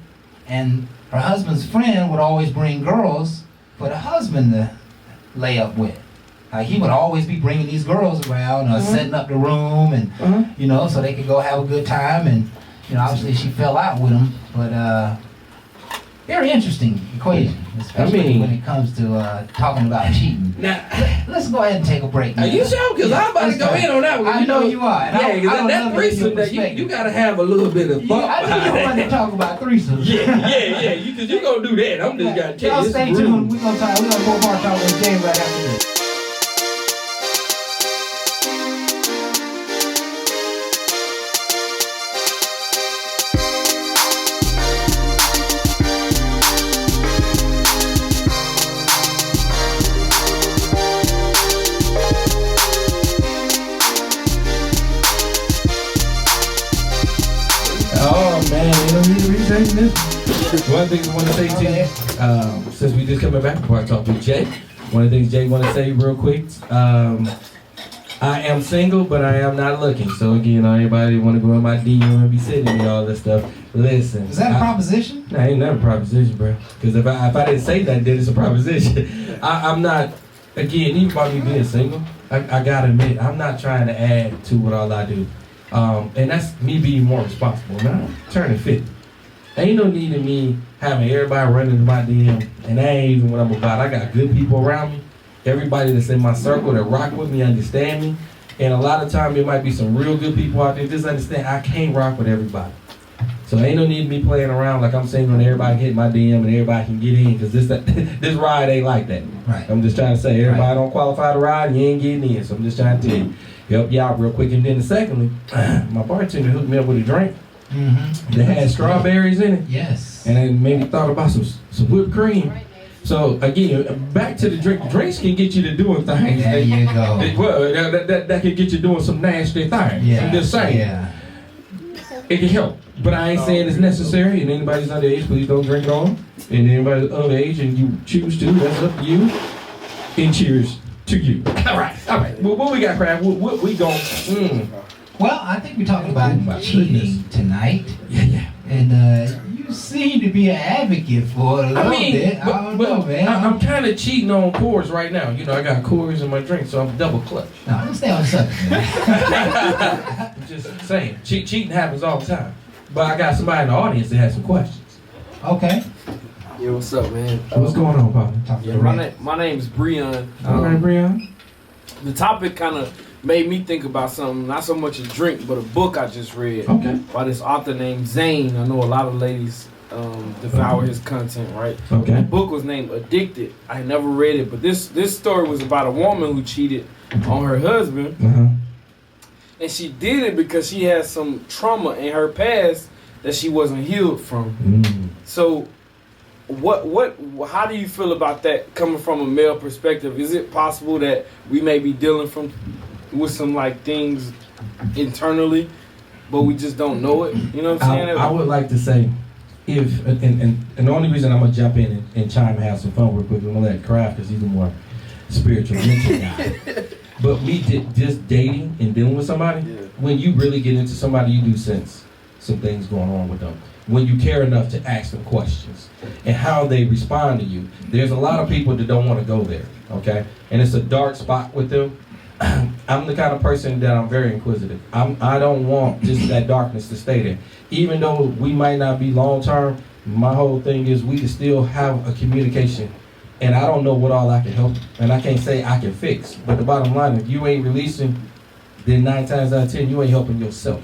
and her husband's friend would always bring girls for the husband to lay up with. Like he would always be bringing these girls around, setting up the room, and you know, so they could go have a good time. And you know, obviously she fell out with him, but very interesting equation, especially when it comes to talking about cheating. Now, Let's go ahead and take a break. are you sure? Because I'm about to go in on that one. I know you are. And Yeah, because that love threesome, that you got to have a little bit of thought I know behind you want that. to talk about threesomes. Yeah. Because you going to do that. I'm just got to tell Y'all you. stay it's rude. tuned. We're gonna go more talk with Jay right after this. Oh man, you don't need to read this. One thing I want to say to you, since we just coming back before I talk with Jay, one of the things Jay want to say real quick, I am single, but I am not looking. So again, everybody want to go in my DM and be sending me all this stuff. Listen, Is that a proposition? No, ain't never a proposition, bro. Because if I didn't say that, then it's a proposition. I'm not. Again, even by me being single, I gotta admit, I'm not trying to add to what all I do. And that's me being more responsible. Now, I'm turning 50. Ain't no need in me having everybody running to my DM, and that ain't even what I'm about. I got good people around me. Everybody that's in my circle that rock with me, understand me. And a lot of time, there might be some real good people out there. Just understand, I can't rock with everybody. So ain't no need me playing around like I'm single and everybody can hit my DM and everybody can get in, because this ride ain't like that. Right. I'm just trying to say, everybody don't qualify to ride, and you ain't getting in. So I'm just trying to tell you, help you out real quick. And then secondly, my bartender hooked me up with a drink that had strawberries in it. Yes. And then maybe thought about some whipped cream. So again, back to the drink. Drinks can get you to doing things. There you go. That can get you doing some nasty things. Yeah. I'm just saying. Yeah. It can help. But I ain't saying it's necessary. And anybody's underage, please don't drink it on. And anybody's underage and you choose to, that's up to you. And cheers to you. All right. Well, what we got, Crab? What we going? Well, I think we're talking about cheating tonight. Yeah. And you seem to be an advocate for it a little bit. I don't know, man. I'm kind of cheating on Coors right now. You know, I got Coors in my drink, so I'm double clutch. No, let's stay on the subject, man. I'm just saying, cheating happens all the time. But I got somebody in the audience that has some questions. Okay. Yeah, what's up, man? What's going on, Papa? Talk to Yeah, the my, right. my name's Breon. All right, Breon. The topic kind of made me think about something, not so much a drink, but a book I just read Okay. by this author named Zane. I know a lot of ladies devour his content, right? Okay. The book was named Addicted. I never read it, but this story was about a woman who cheated on her husband, Uh-huh. and she did it because she had some trauma in her past that she wasn't healed from. Mm. So, how do you feel about that coming from a male perspective? Is it possible that we may be dealing with some like things internally, but we just don't know it? You know what I'm saying? I would like to say, if and the only reason I'm gonna jump in and chime and have some fun real quick, I'm gonna let Kraft because he's a more spiritual mental guy. But me just dating and dealing with somebody, when you really get into somebody, you do sense some things going on with them. When you care enough to ask them questions and how they respond to you, there's a lot of people that don't want to go there, okay? And it's a dark spot with them. I'm the kind of person that I'm very inquisitive. I don't want just that darkness to stay there. Even though we might not be long term, my whole thing is we can still have a communication. And I don't know what all I can help, and I can't say I can fix. But the bottom line, if you ain't releasing, then 9 times out of 10, you ain't helping yourself.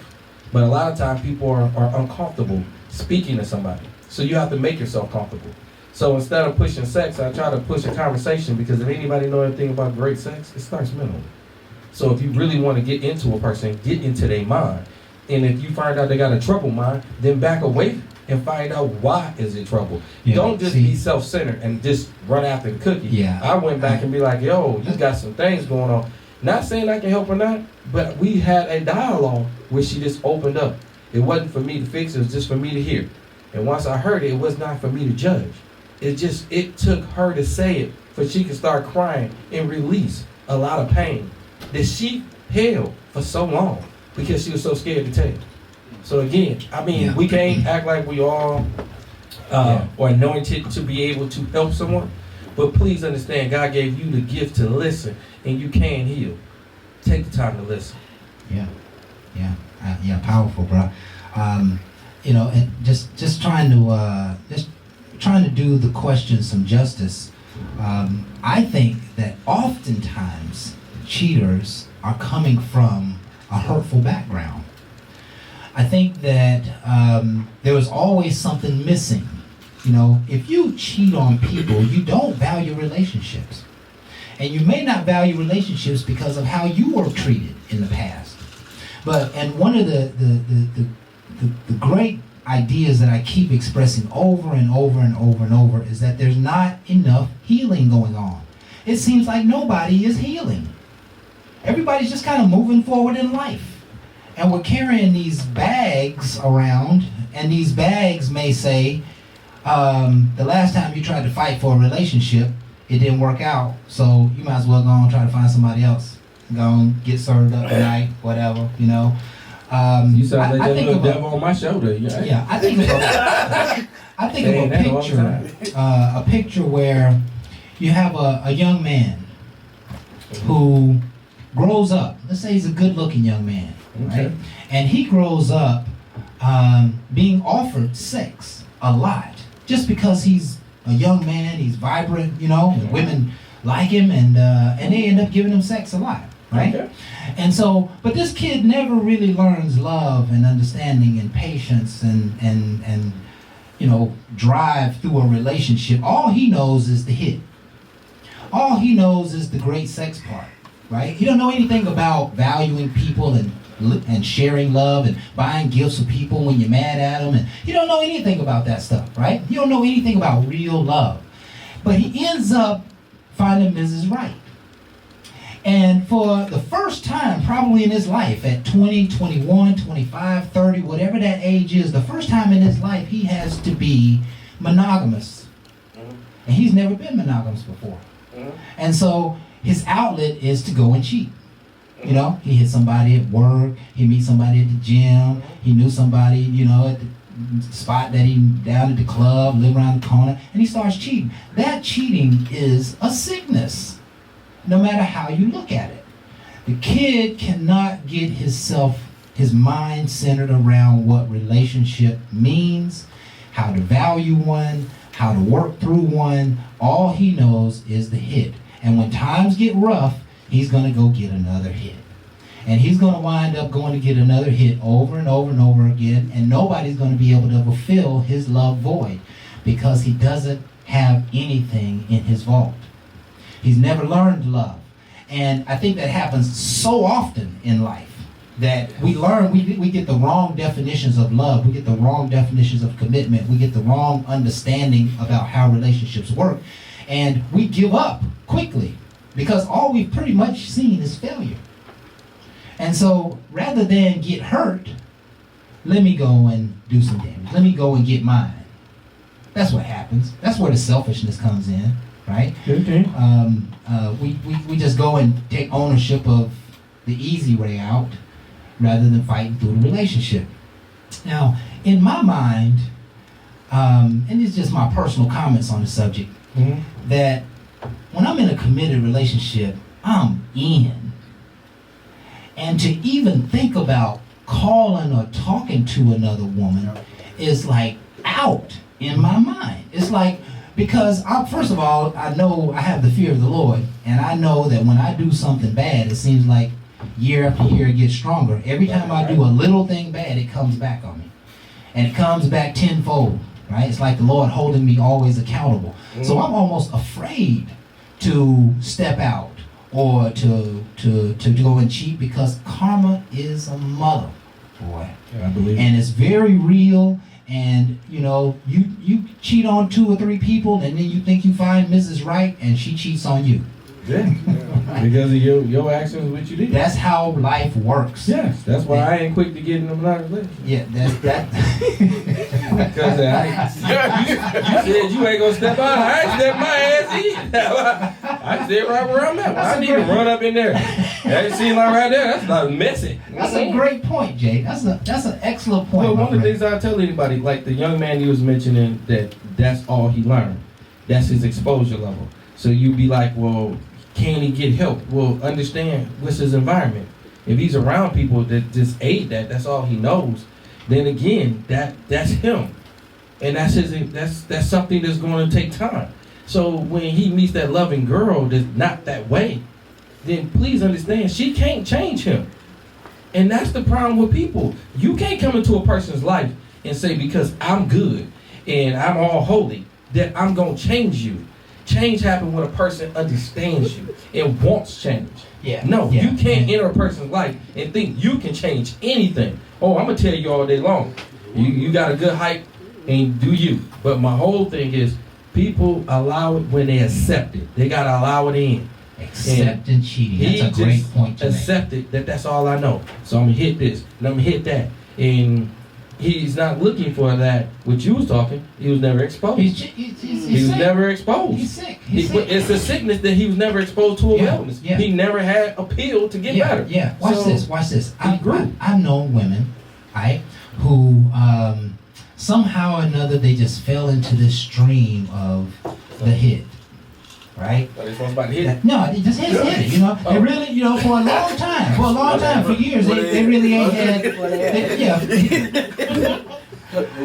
But a lot of times people are uncomfortable speaking to somebody. So you have to make yourself comfortable. So instead of pushing sex, I try to push a conversation, because if anybody know anything about great sex, it starts mentally. So if you really want to get into a person, get into their mind. And if you find out they got a troubled mind, then back away and find out why is it trouble. Yeah, Don't just see- be self-centered and just run after the cookie. Yeah. I went back and be like, yo, you got some things going on. Not saying I can help or not, but we had a dialogue where she just opened up. It wasn't for me to fix, it was just for me to hear. And once I heard it, it was not for me to judge. It took her to say it for she could start crying and release a lot of pain that she held for so long because she was so scared to tell. So again, I mean, Yeah. we can't act like we all are anointed to be able to help someone. But please understand, God gave you the gift to listen, and you can heal. Take the time to listen. Yeah, powerful, bro. And just trying to do the question some justice. I think that oftentimes cheaters are coming from a hurtful background. I think that there was always something missing. You know, if you cheat on people, you don't value relationships. And you may not value relationships because of how you were treated in the past. And one of the great ideas that I keep expressing over and over and over and over is that there's not enough healing going on. It seems like nobody is healing. Everybody's just kind of moving forward in life. And we're carrying these bags around, and these bags may say, the last time you tried to fight for a relationship, it didn't work out, so you might as well go and try to find somebody else. Go and get served up tonight, whatever, you know. You sound like I that think little of a- devil on my shoulder. Yeah, I think of Saying that all the a picture where you have a young man who grows up. Let's say he's a good-looking young man, right? Okay. And he grows up being offered sex a lot, just because he's a young man, he's vibrant, you know, and women like him, and they end up giving him sex a lot, right? Okay. And so, but this kid never really learns love and understanding and patience and you know, drive through a relationship. All he knows is the hit. All he knows is the great sex part, right? He don't know anything about valuing people and sharing love and buying gifts for people when you're mad at them. And he don't know anything about that stuff, right? He don't know anything about real love. But he ends up finding Mrs. Right. And for the first time, probably in his life, at 20, 21, 25, 30, whatever that age is, the first time in his life, he has to be monogamous. And he's never been monogamous before. And so his outlet is to go and cheat. You know, he hit somebody at work, he meets somebody at the gym, he knew somebody, you know, at the spot that he down at the club, live around the corner, and he starts cheating. That cheating is a sickness, no matter how you look at it. The kid cannot get his mind centered around what relationship means, how to value one, how to work through one. All he knows is the hit. And when times get rough, he's gonna go get another hit. And he's going to wind up going to get another hit over and over and over again, and nobody's going to be able to fulfill his love void because he doesn't have anything in his vault. He's never learned love. And I think that happens so often in life that we learn, we get the wrong definitions of love, we get the wrong definitions of commitment, we get the wrong understanding about how relationships work, and we give up quickly because all we've pretty much seen is failure. And so rather than get hurt, let me go and do some damage. Let me go and get mine. That's what happens. That's where the selfishness comes in, right? Okay. We just go and take ownership of the easy way out rather than fighting through the relationship. Now, in my mind, and it's just my personal comments on the subject, that when I'm in a committed relationship, I'm in. And to even think about calling or talking to another woman is like out in my mind. It's like, because first of all, I know I have the fear of the Lord, and I know that when I do something bad, it seems like year after year it gets stronger. Every time I do a little thing bad, it comes back on me. And it comes back tenfold, right? It's like the Lord holding me always accountable. So I'm almost afraid to step out or to go and cheat because karma is a mother, boy. I believe. And it's very real. And you know, you cheat on 2 or 3 people, and then you think you find Mrs. Right, and she cheats on you. Yeah. Because of your actions, what you did. That's how life works. Yes, that's why I ain't quick to get in them relationship. Yeah, that's that. Because you said you ain't gonna step out. I ain't step my ass either. I stay right where I'm at. I need to run up in there. That seems like right there. That's not messy. That's a great point, Jay. That's an excellent point. Well, my one of the friend. things I tell anybody, like the young man you was mentioning, that's all he learned. That's his exposure level. So you be like, well, can he get help? Well, understand what's his environment. If he's around people that just aid that's all he knows, then again, that's him. And that's something that's going to take time. So when he meets that loving girl that's not that way, then please understand she can't change him. And that's the problem with people. You can't come into a person's life and say, because I'm good and I'm all holy, that I'm going to change you. Change happens when a person understands you and wants change. Yeah. No, yeah. you can't enter a person's life and think you can change anything. Oh, I'm going to tell you all day long. You got a good hype and do you. But my whole thing is people allow it when they accept it. They got to allow it in. Accepting cheating. That's a great point to make. Accepted that's all I know. So I'm going to hit this and I'm going to hit that. And he's not looking for that. What you was talking, he was never exposed. He was never exposed. He's sick. He's sick. It's a sickness that he was never exposed to a wellness. Yeah. He never had a pill to get better. Yeah. Watch this. grew. I've known women, right, who somehow or another they just fell into this stream of the hit. Right? Are they supposed to hit it? No, they just hit it. You know, they really, you know, for a long time, for years, they really ain't had.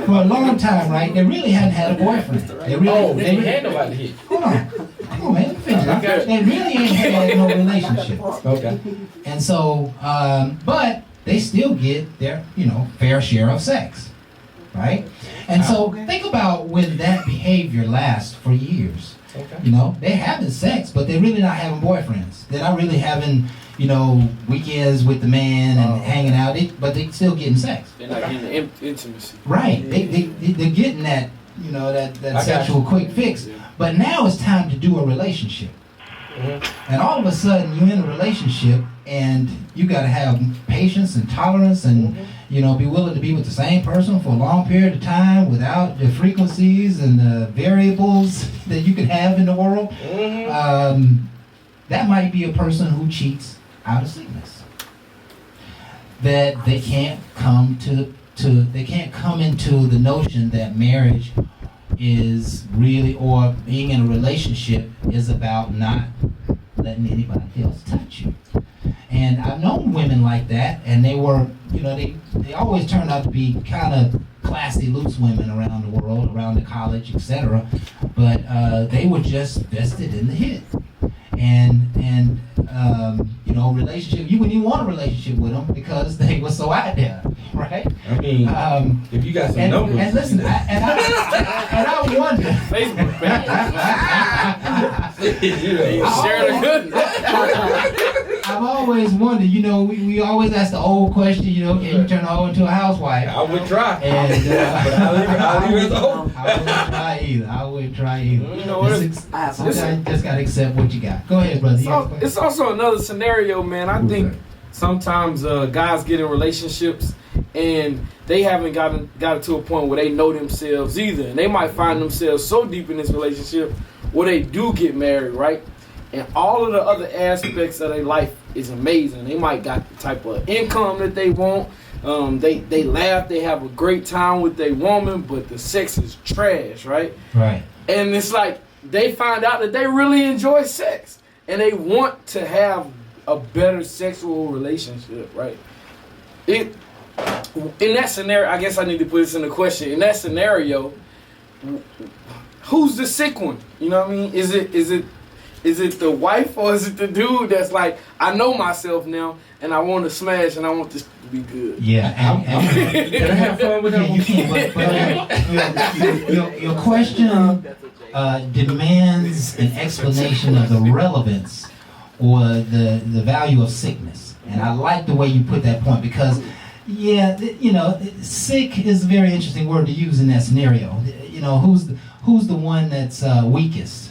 For a long time, right? They really hadn't had a boyfriend. They ain't had nobody to hit. Hold on, man. Finish. They really ain't had no relationship. Okay. And so, but they still get their, fair share of sex, right? And so, think about when that behavior lasts for years. Okay. They having sex, but they're really not having boyfriends. They're not really having, weekends with the man and hanging out. But they still getting sex. They're not getting intimacy. Right. They're getting that, that sexual quick fix. But now it's time to do a relationship. Mm-hmm. And all of a sudden you're in a relationship and you got to have patience and tolerance and, be willing to be with the same person for a long period of time without the frequencies and the variables that you can have in the world. Mm-hmm. That might be a person who cheats out of sickness. That they can't come they can't come into the notion that marriage is really, or being in a relationship is about not letting anybody else touch you. And I've known women like that, and they were, they always turned out to be kind of classy, loose women around the world, around the college, etc. But they were just vested in the hit. And relationship. You wouldn't even want a relationship with them because they were so out there, right? I mean, if you got some numbers. And listen, I wonder. Facebook page. You Share the good. I've always wondered, we always ask the old question, can you turn her into a housewife? I would try. And but I'll leave it as a hope. I wouldn't try either. You know what? Sometimes just gotta accept what you got. Go ahead, brother. It's also another scenario, man. I think sometimes guys get in relationships and they haven't got to a point where they know themselves either. And they might find themselves so deep in this relationship where they do get married, right? And all of the other aspects of their life is amazing. They might got the type of income that they want. They laugh, they have a great time with their woman, but the sex is trash, right? Right. And it's like they find out that they really enjoy sex and they want to have a better sexual relationship, right? In that scenario, I guess I need to put this in the question. In that scenario, who's the sick one? You know what I mean? Is it the wife or is it the dude that's like, I know myself now and I want to smash and I want this to be good? Yeah. Can I have fun with Yeah, that? you can, but your question demands an explanation of the relevance or the value of sickness. And I like the way you put that point because, sick is a very interesting word to use in that scenario. Who's the one that's weakest?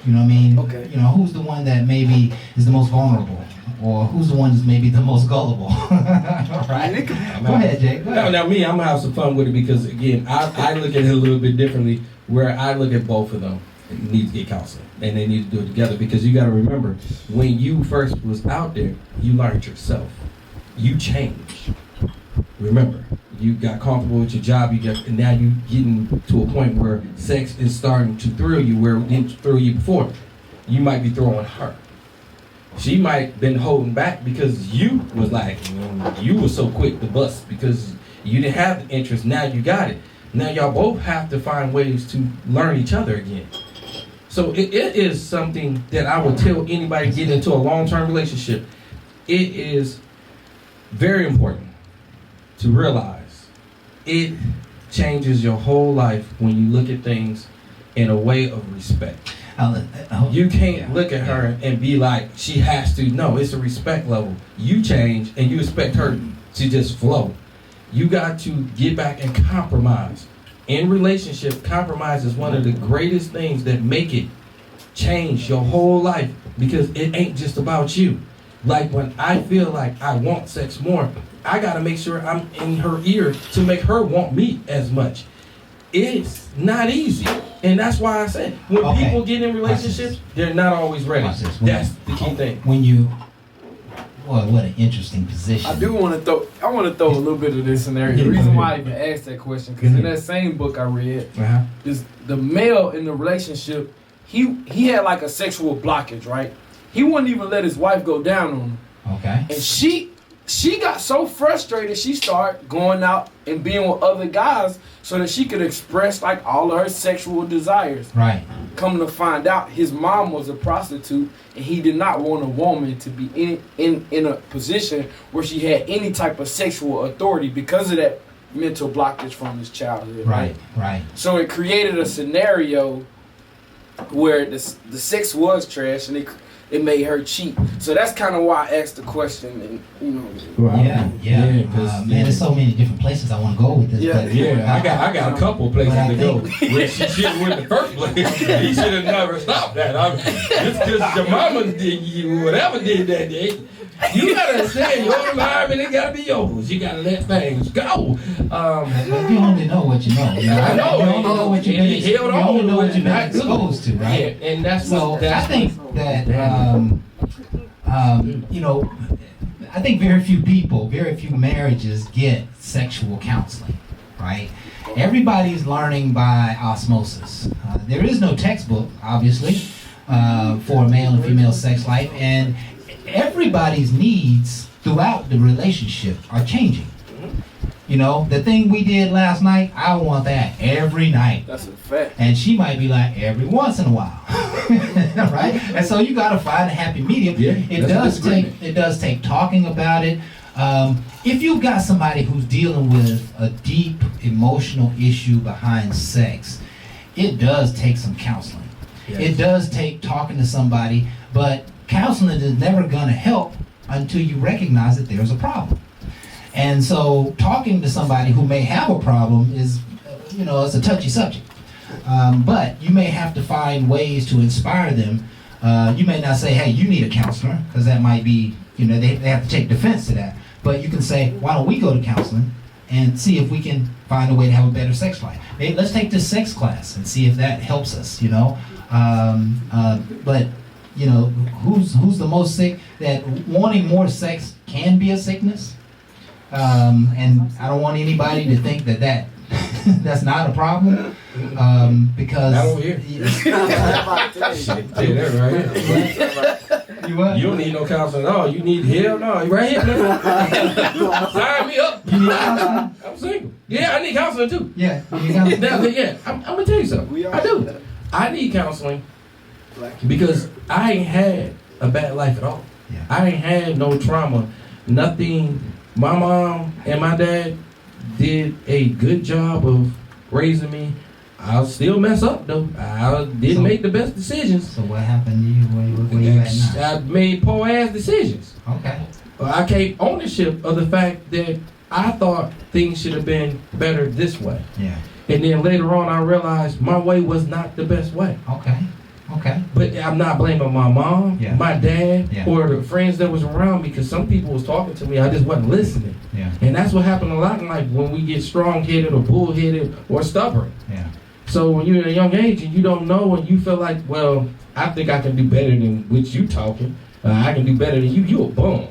You know what I mean? Okay. Who's the one that maybe is the most vulnerable? Or who's the one that's maybe the most gullible? Right? Go ahead, Jake. Go ahead. Now me, I'm gonna have some fun with it because again, I look at it a little bit differently. Where I look at both of them need to get counseling and they need to do it together because you got to remember when you first was out there, you learned yourself. You changed. Remember, you got comfortable with your job. And now you getting to a point where sex is starting to thrill you where it didn't thrill you before. You might be throwing her. She might been holding back because you was like, you were so quick to bust because you didn't have the interest. Now you got it. Now y'all both have to find ways to learn each other again. So it is something that I would tell anybody getting into a long-term relationship. It is very important to realize it changes your whole life when you look at things in a way of respect. You can't look at her and be like, she has to. No, it's a respect level. You change and you expect her to just flow. You got to get back and compromise. In relationship, compromise is one of the greatest things that make it change your whole life because it ain't just about you. Like when I feel like I want sex more, I got to make sure I'm in her ear to make her want me as much. It's not easy. And that's why I say when people get in relationships, they're not always ready. That's the key thing. Boy, what an interesting position. I want to throw a little bit of this in there. The reason why I even asked that question, because in that same book I read, is the male in the relationship, he had like a sexual blockage, right? He wouldn't even let his wife go down on him. Okay. And she got so frustrated, she started going out and being with other guys so that she could express like all of her sexual desires. Right. Coming to find out, his mom was a prostitute, and he did not want a woman to be in a position where she had any type of sexual authority because of that mental blockage from his childhood. Right. So it created a scenario where the sex was trash, and it made her cheat. So that's kind of why I asked the question, and Yeah. Man, there's so many different places I want to go with this. Yeah. But, I got a couple places to go. Where she should have went in the first place. He should have never stopped that. Just because your mama did you, whatever did that day, you gotta understand your environment. It gotta be yours. You gotta let things go. But you only know what you know. I know. You only know what you've been, you only know what you've been exposed to, right? Yeah, and that's So that's I think that I think very few marriages get sexual counseling, right? Everybody's learning by osmosis. There is no textbook, obviously, for a male and female sex life, and everybody's needs throughout the relationship are changing. You know, the thing we did last night, I want that every night. That's a fact. And she might be like every once in a while, right? And so you got to find a happy medium. Yeah, It does take talking about it. If you've got somebody who's dealing with a deep emotional issue behind sex, it does take some counseling. Yes. It does take talking to somebody, but counseling is never going to help until you recognize that there's a problem. And so talking to somebody who may have a problem is, it's a touchy subject. But you may have to find ways to inspire them. You may not say, hey, you need a counselor, because that might be, they have to take defense to that. But you can say, why don't we go to counseling and see if we can find a way to have a better sex life. Hey, let's take this sex class and see if that helps us, But, who's the most sick? That wanting more sex can be a sickness. And I don't want anybody to think that that's not a problem, because I don't hear. Say that right here. You what? You don't need no counseling at all. You need help. No, you right here, man. Sign me up. You need counseling? I'm single. Yeah, I need counseling too. Yeah, you need counseling. Yeah, I'm gonna tell you something. I do. I need counseling because I ain't had a bad life at all. Yeah. I ain't had no trauma, nothing. My mom and my dad did a good job of raising me. I'll still mess up though. I didn't make the best decisions. So what happened to you? Where you at now? I made poor ass decisions. Okay. I take ownership of the fact that I thought things should have been better this way. Yeah. And then later on I realized my way was not the best way. Okay. But I'm not blaming my mom, Yeah. my dad, Yeah. or the friends that was around me, because some people was talking to me, I just wasn't listening. Yeah. And that's what happened a lot in life when we get strong-headed or bull-headed or stubborn. Yeah. So when you're at a young age and you don't know and you feel like, well, I think I can do better than what you talking. I can do better than you. You a bum.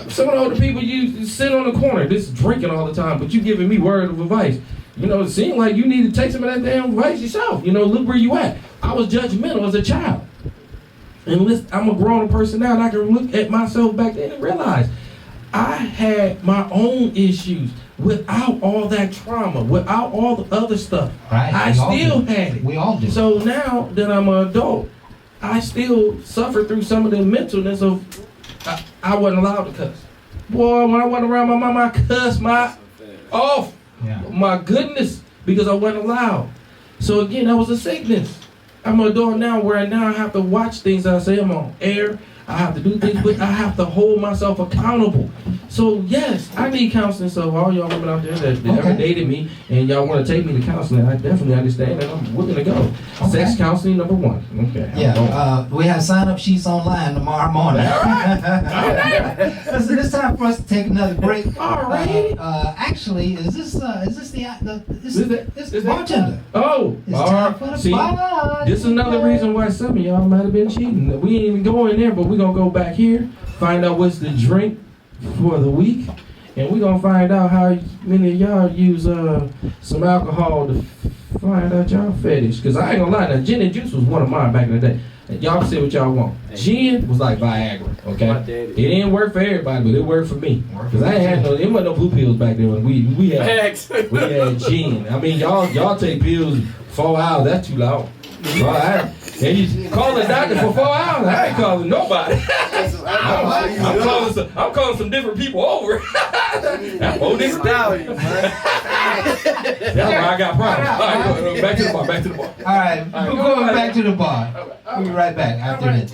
Some of the older people, you sit on the corner just drinking all the time, but you giving me word of advice. It seemed like you need to take some of that damn advice yourself. Look where you at. I was judgmental as a child. And listen, I'm a grown person now, and I can look at myself back then and realize I had my own issues without all that trauma, without all the other stuff. Right. I still had it. We all do. So now that I'm an adult, I still suffer through some of the mentalness of I wasn't allowed to cuss. Boy, when I went around my mama, I cussed my off. Yeah. My goodness, because I wasn't allowed. So again, that was a sickness. I'm an adult now where I have to watch things that I say. I'm on air. I have to do things, but I have to hold myself accountable. So yes, I need counseling. So all y'all women out there that ever dated me and y'all want to take me to counseling, I definitely understand and I'm willing to go. Okay. Sex counseling #1. Okay. Yeah, we have sign-up sheets online tomorrow morning. All right. Listen, it's time for us to take another break. All right. Actually, is this Is that- bartender? Oh, It's all time right. for the See, bartender. this is another reason why some of y'all might have been cheating. We ain't even going there, but we're going to go back here, find out what's the drink for the week, and we're going to find out how many of y'all use some alcohol to find out y'all fetish. Because I ain't going to lie, now, gin and juice was one of mine back in the day. And y'all can say what y'all want. Gin was like Viagra, okay? It didn't work for everybody, but it worked for me. Because I ain't had it wasn't no blue pills back then when we had gin. I mean, y'all take pills 4 hours, that's too loud. And you call the doctor for 4 hours, I ain't calling nobody. I'm calling some different people over. That's 4 different people. That's why I got problems. All right, back to the bar. All right, we're going back to the bar. We'll be right back after this.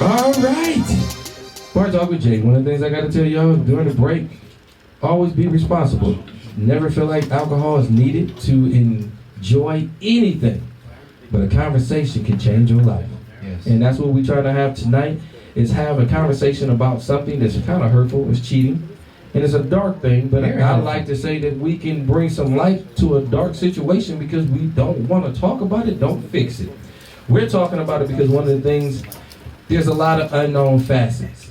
All right. Bar Talk with Jay. One of the things I got to tell y'all during the break, always be responsible. Never feel like alcohol is needed to enjoy anything. But a conversation can change your life. Yes. And that's what we try to have tonight, is have a conversation about something that's kind of hurtful, is cheating. And it's a dark thing, but Very I helpful. like to say that we can bring some light to a dark situation because we don't want to talk about it, don't fix it. We're talking about it because one of the things, there's a lot of unknown facets.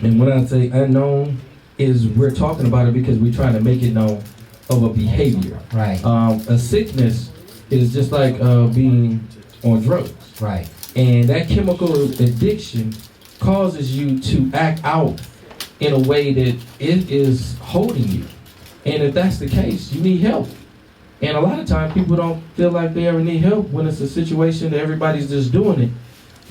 And when I say unknown, is we're talking about it because we're trying to make it known of a behavior. Right. A sickness is just like being on drugs. Right. And that chemical addiction causes you to act out in a way that it is holding you. And if that's the case, you need help. And a lot of times people don't feel like they ever need help when it's a situation that everybody's just doing it,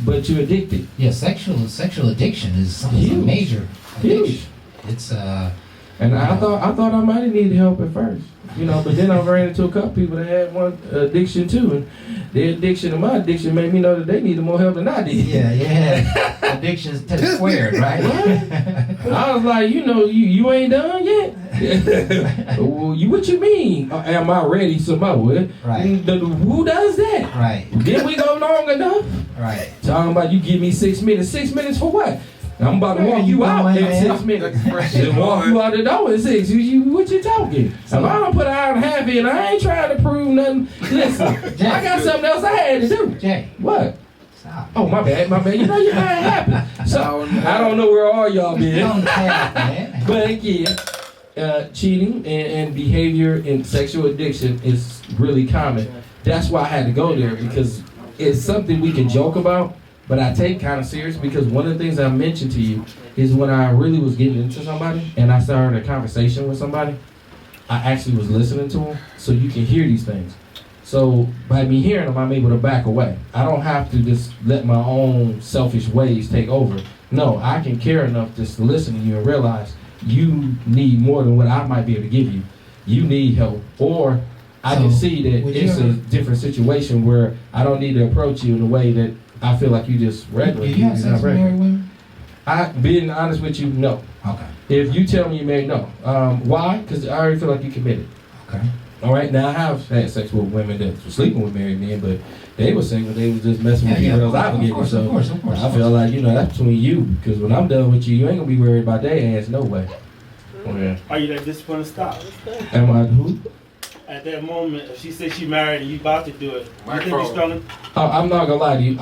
but you're addicted. Yeah, sexual addiction is a Huge. major Huge. addiction. It's And I thought I might have needed help at first, you know, but then I ran into a couple people that had one addiction too, and their addiction and my addiction made me know that they needed more help than I did. yeah. Addictions to the squared, right? I was like, you ain't done yet. Well, what you mean? Am I ready some more? Right. Who does that? Right. Did we go long enough? Right. Talking about you give me 6 minutes. 6 minutes for what? I'm about to walk you out in 6 minutes. And walk you out the door in 6. What you talking? If I don't put an hour and a half in, I ain't trying to prove nothing. Listen, I got something else I had to do. Jay, What? stop. Oh, my bad. You know you had it happen. So, I don't know where all y'all Get been. on the path, man. But yeah, cheating and behavior and sexual addiction is really common. That's why I had to go there, because it's something we can joke about, but I take kind of serious, because one of the things I mentioned to you is when I really was getting into somebody and I started a conversation with somebody, I actually was listening to them, so you can hear these things. So by me hearing them, I'm able to back away. I don't have to just let my own selfish ways take over. No, I can care enough just to listen to you and realize you need more than what I might be able to give you. You need help. Or I can So, see that would it's you a different situation where I don't need to approach you in a way that I feel like you just regular. Do you have You're sex not with regular. married women? Being honest with you, no. Okay. If you tell me you're married, no. Why? Because I already feel like you committed. Okay. All right, now I have had sex with women that were sleeping with married men, but they were single. They was just messing with people that was obligated. Of So course. I feel like, that's between you, because when I'm done with you, you ain't gonna be worried about their ass, no way. Oh, yeah. Are you that disciplined to stop? Am I who? At that moment, if she said she married and you about to do it, you think you're stronger? I'm not gonna lie to you.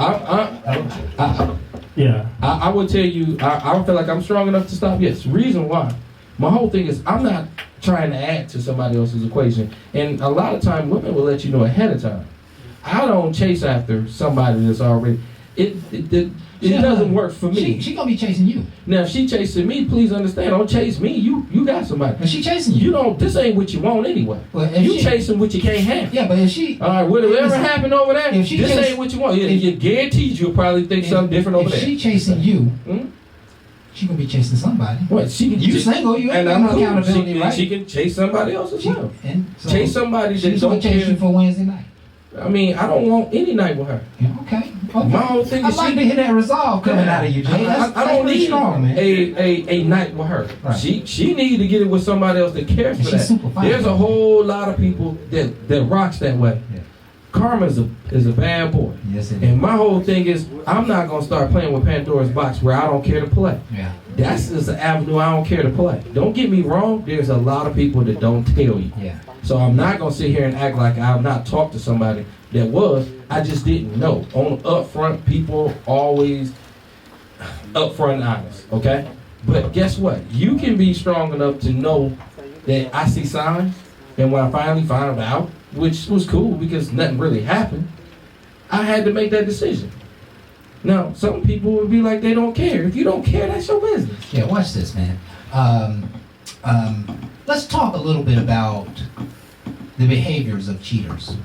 I would tell you, I don't feel like I'm strong enough to stop. Yes, reason why. My whole thing is I'm not trying to add to somebody else's equation. And a lot of time, women will let you know ahead of time. I don't chase after somebody that's already. It doesn't work for me. She gonna be chasing you. Now, if she chasing me, please understand. Don't chase me. You got somebody. But she chasing you. You don't. This ain't what you want anyway. Well, if You she- chasing what you can't have. Yeah, but if she. All right, whatever Listen, happened over there, if she this chase- ain't what you want. if- You guaranteed you'll probably think something different over if there. she chasing you, Hmm? she gonna be chasing somebody. What? She can. You single, you ain't and got I'm no cool. accountability, She, right? she can chase somebody else as well. And so Chase somebody that she's don't gonna chase care. you for Wednesday night. I mean, I don't want any night with her. Yeah, okay. My whole thing I is like she- to hear that resolve coming out of you, Jay. That's I don't pretty need strong, man. a night with her. Right. She need to get it with somebody else that cares And for she's that. super fine. There's a whole lot of people that rocks that way. Yeah. Karma is a bad boy. Yes, it is. And my whole thing is, I'm not gonna start playing with Pandora's box where I don't care to play. Yeah. That's just an avenue I don't care to play. Don't get me wrong. There's a lot of people that don't tell you. Yeah. So I'm not gonna sit here and act like I've not talked to somebody that was. I just didn't know. On upfront, people always upfront and honest. Okay. But guess what? You can be strong enough to know that I see signs, and when I finally found out, which was cool because nothing really happened, I had to make that decision. Now, some people would be like, they don't care. If you don't care, that's your business. Yeah, watch this, man. Let's talk a little bit about the behaviors of cheaters.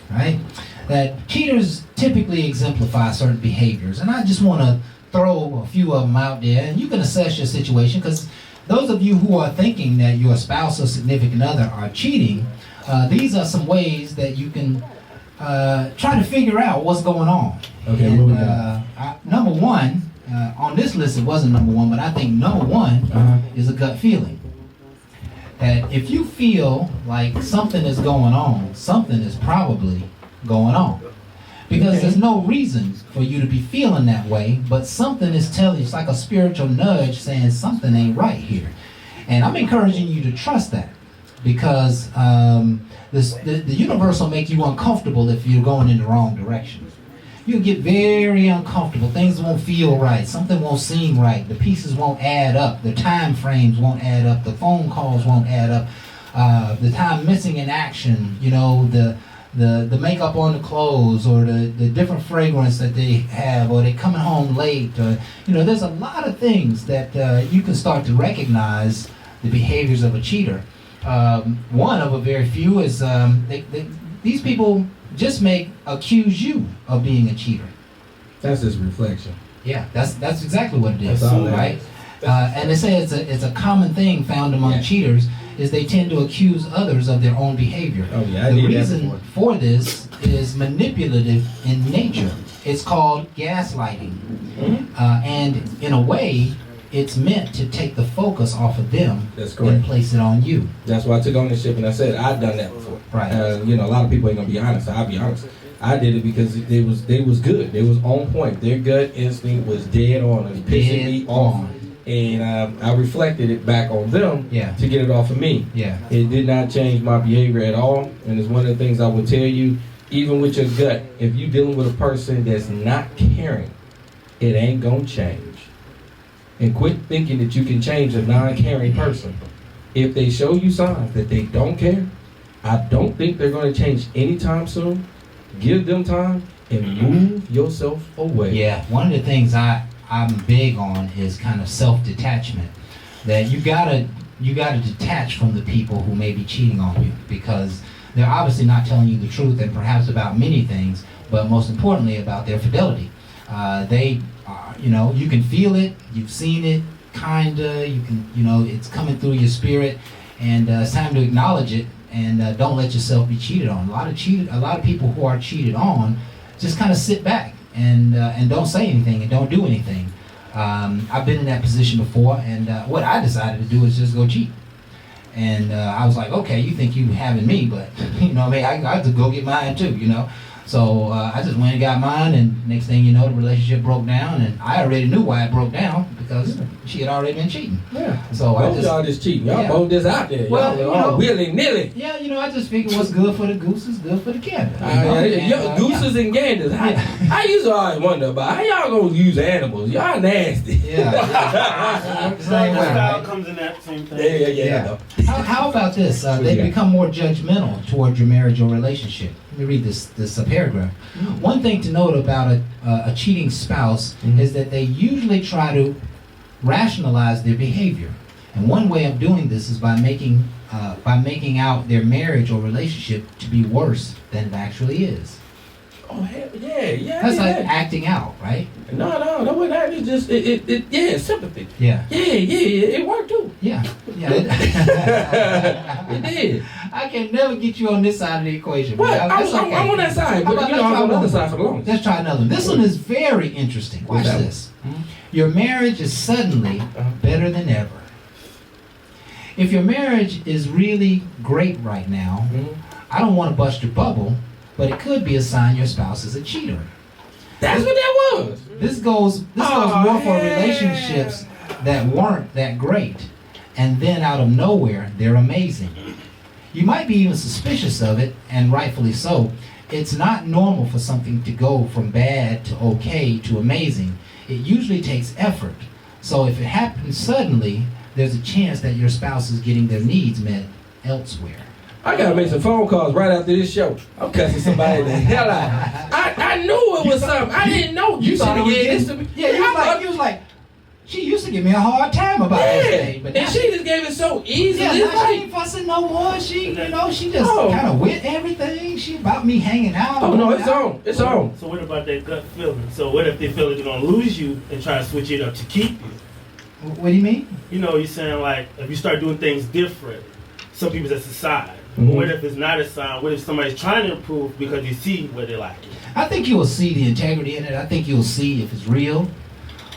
Right? That cheaters typically exemplify certain behaviors, and I just want to throw a few of them out there, and you can assess your situation, because those of you who are thinking that your spouse or significant other are cheating, these are some ways that you can try to figure out what's going on. Okay, And, what we got? number one, on this list it wasn't number one, but I think number one is a gut feeling. That if you feel like something is going on, something is probably going on. Because there's no reason for you to be feeling that way, but something is telling you, it's like a spiritual nudge saying something ain't right here. And I'm encouraging you to trust that, because the universe will make you uncomfortable if you're going in the wrong direction. You'll get very uncomfortable. Things won't feel right. Something won't seem right. The pieces won't add up. The time frames won't add up. The phone calls won't add up. The time missing in action, you know, the makeup on the clothes, or the different fragrance that they have, or they coming home late, or, you know, there's a lot of things that you can start to recognize the behaviors of a cheater. One of a very few is these people just may accuse you of being a cheater. That's his reflection. Yeah, that's exactly what it is, That's all that right? is. And they say it's a common thing found among cheaters, is they tend to accuse others of their own behavior. Oh yeah, I The did that reason before. for this is manipulative in nature. It's called gaslighting. And in a way, it's meant to take the focus off of them That's and correct. place it on you. That's why I took ownership and I said I'd done that before. Right. You know, a lot of people ain't gonna be honest. I'll be honest. I did it because they was good. They was on point. Their gut instinct was dead on. It was pissing me off. And I reflected it back on them to get it off of me. Yeah. It did not change my behavior at all. And it's one of the things I would tell you, even with your gut, if you're dealing with a person that's not caring, it ain't gonna change. And quit thinking that you can change a non-caring person. If they show you signs that they don't care, I don't think they're gonna change anytime soon. Give them time and move yourself away. Yeah, one of the things I'm big on is kind of self-detachment. That you gotta detach from the people who may be cheating on you, because they're obviously not telling you the truth, and perhaps about many things, but most importantly about their fidelity. You know, you can feel it, you've seen it, kinda, you can, you know, it's coming through your spirit, and it's time to acknowledge it, and don't let yourself be cheated on. A lot of people who are cheated on just kind of sit back and don't say anything and don't do anything. I've been in that position before, and what I decided to do is just go cheat. And I was like, okay, you think you having me, but you know, I have to go get mine too, you know. So I just went and got mine, and next thing you know, the relationship broke down, and I already knew why it broke down, because she had already been cheating. Yeah. So Both y'all just cheating. Y'all both just out there. Well, Y'all you know, all willy-nilly. Yeah, you know, I just figured what's good for the goose is good for the gander. Gooses and ganders. I used to always wonder about how y'all gonna use animals. Y'all nasty. Yeah. Style comes in that same thing. Yeah. How about this? They become more judgmental toward your marriage or relationship. Let me read this paragraph. One thing to note about a cheating spouse is that they usually try to rationalize their behavior. And one way of doing this is by making out their marriage or relationship to be worse than it actually is. Oh hell yeah. That's like acting out, right? No, that wasn't that. It's just sympathy. Yeah. Yeah, it worked too. Yeah. It did. I can never get you on this side of the equation. What? But that's okay. I'm on that side, but you know, I'm on the other side for the longest. Let's try another one. This one is very interesting. Watch that this. Your marriage is suddenly better than ever. If your marriage is really great right now, I don't want to bust your bubble, but it could be a sign your spouse is a cheater. That's what that was. This goes more for relationships that weren't that great, and then out of nowhere, they're amazing. You might be even suspicious of it, and rightfully so. It's not normal for something to go from bad to okay to amazing. It usually takes effort. So if it happens suddenly, there's a chance that your spouse is getting their needs met elsewhere. I gotta make some phone calls right after this show. I'm cussing somebody the hell out. I knew it was something. I didn't know. You should have gave this to me. Yeah, you was like, she used to give me a hard time about this thing, but and she just gave it so easily. yeah, It's now she like, ain't fussing no more. She just kind of with everything. She about me hanging out. oh no, it's on. It's on. So what about that gut feeling? So what if they feel like they're gonna lose you and try to switch it up to keep you? What do you mean? You know, you're saying like if you start doing things different, some people that's a sign. Mhm. What if it's not a sign? What if somebody's trying to improve because you see what they like? I think you will see the integrity in it. I think you'll see if it's real.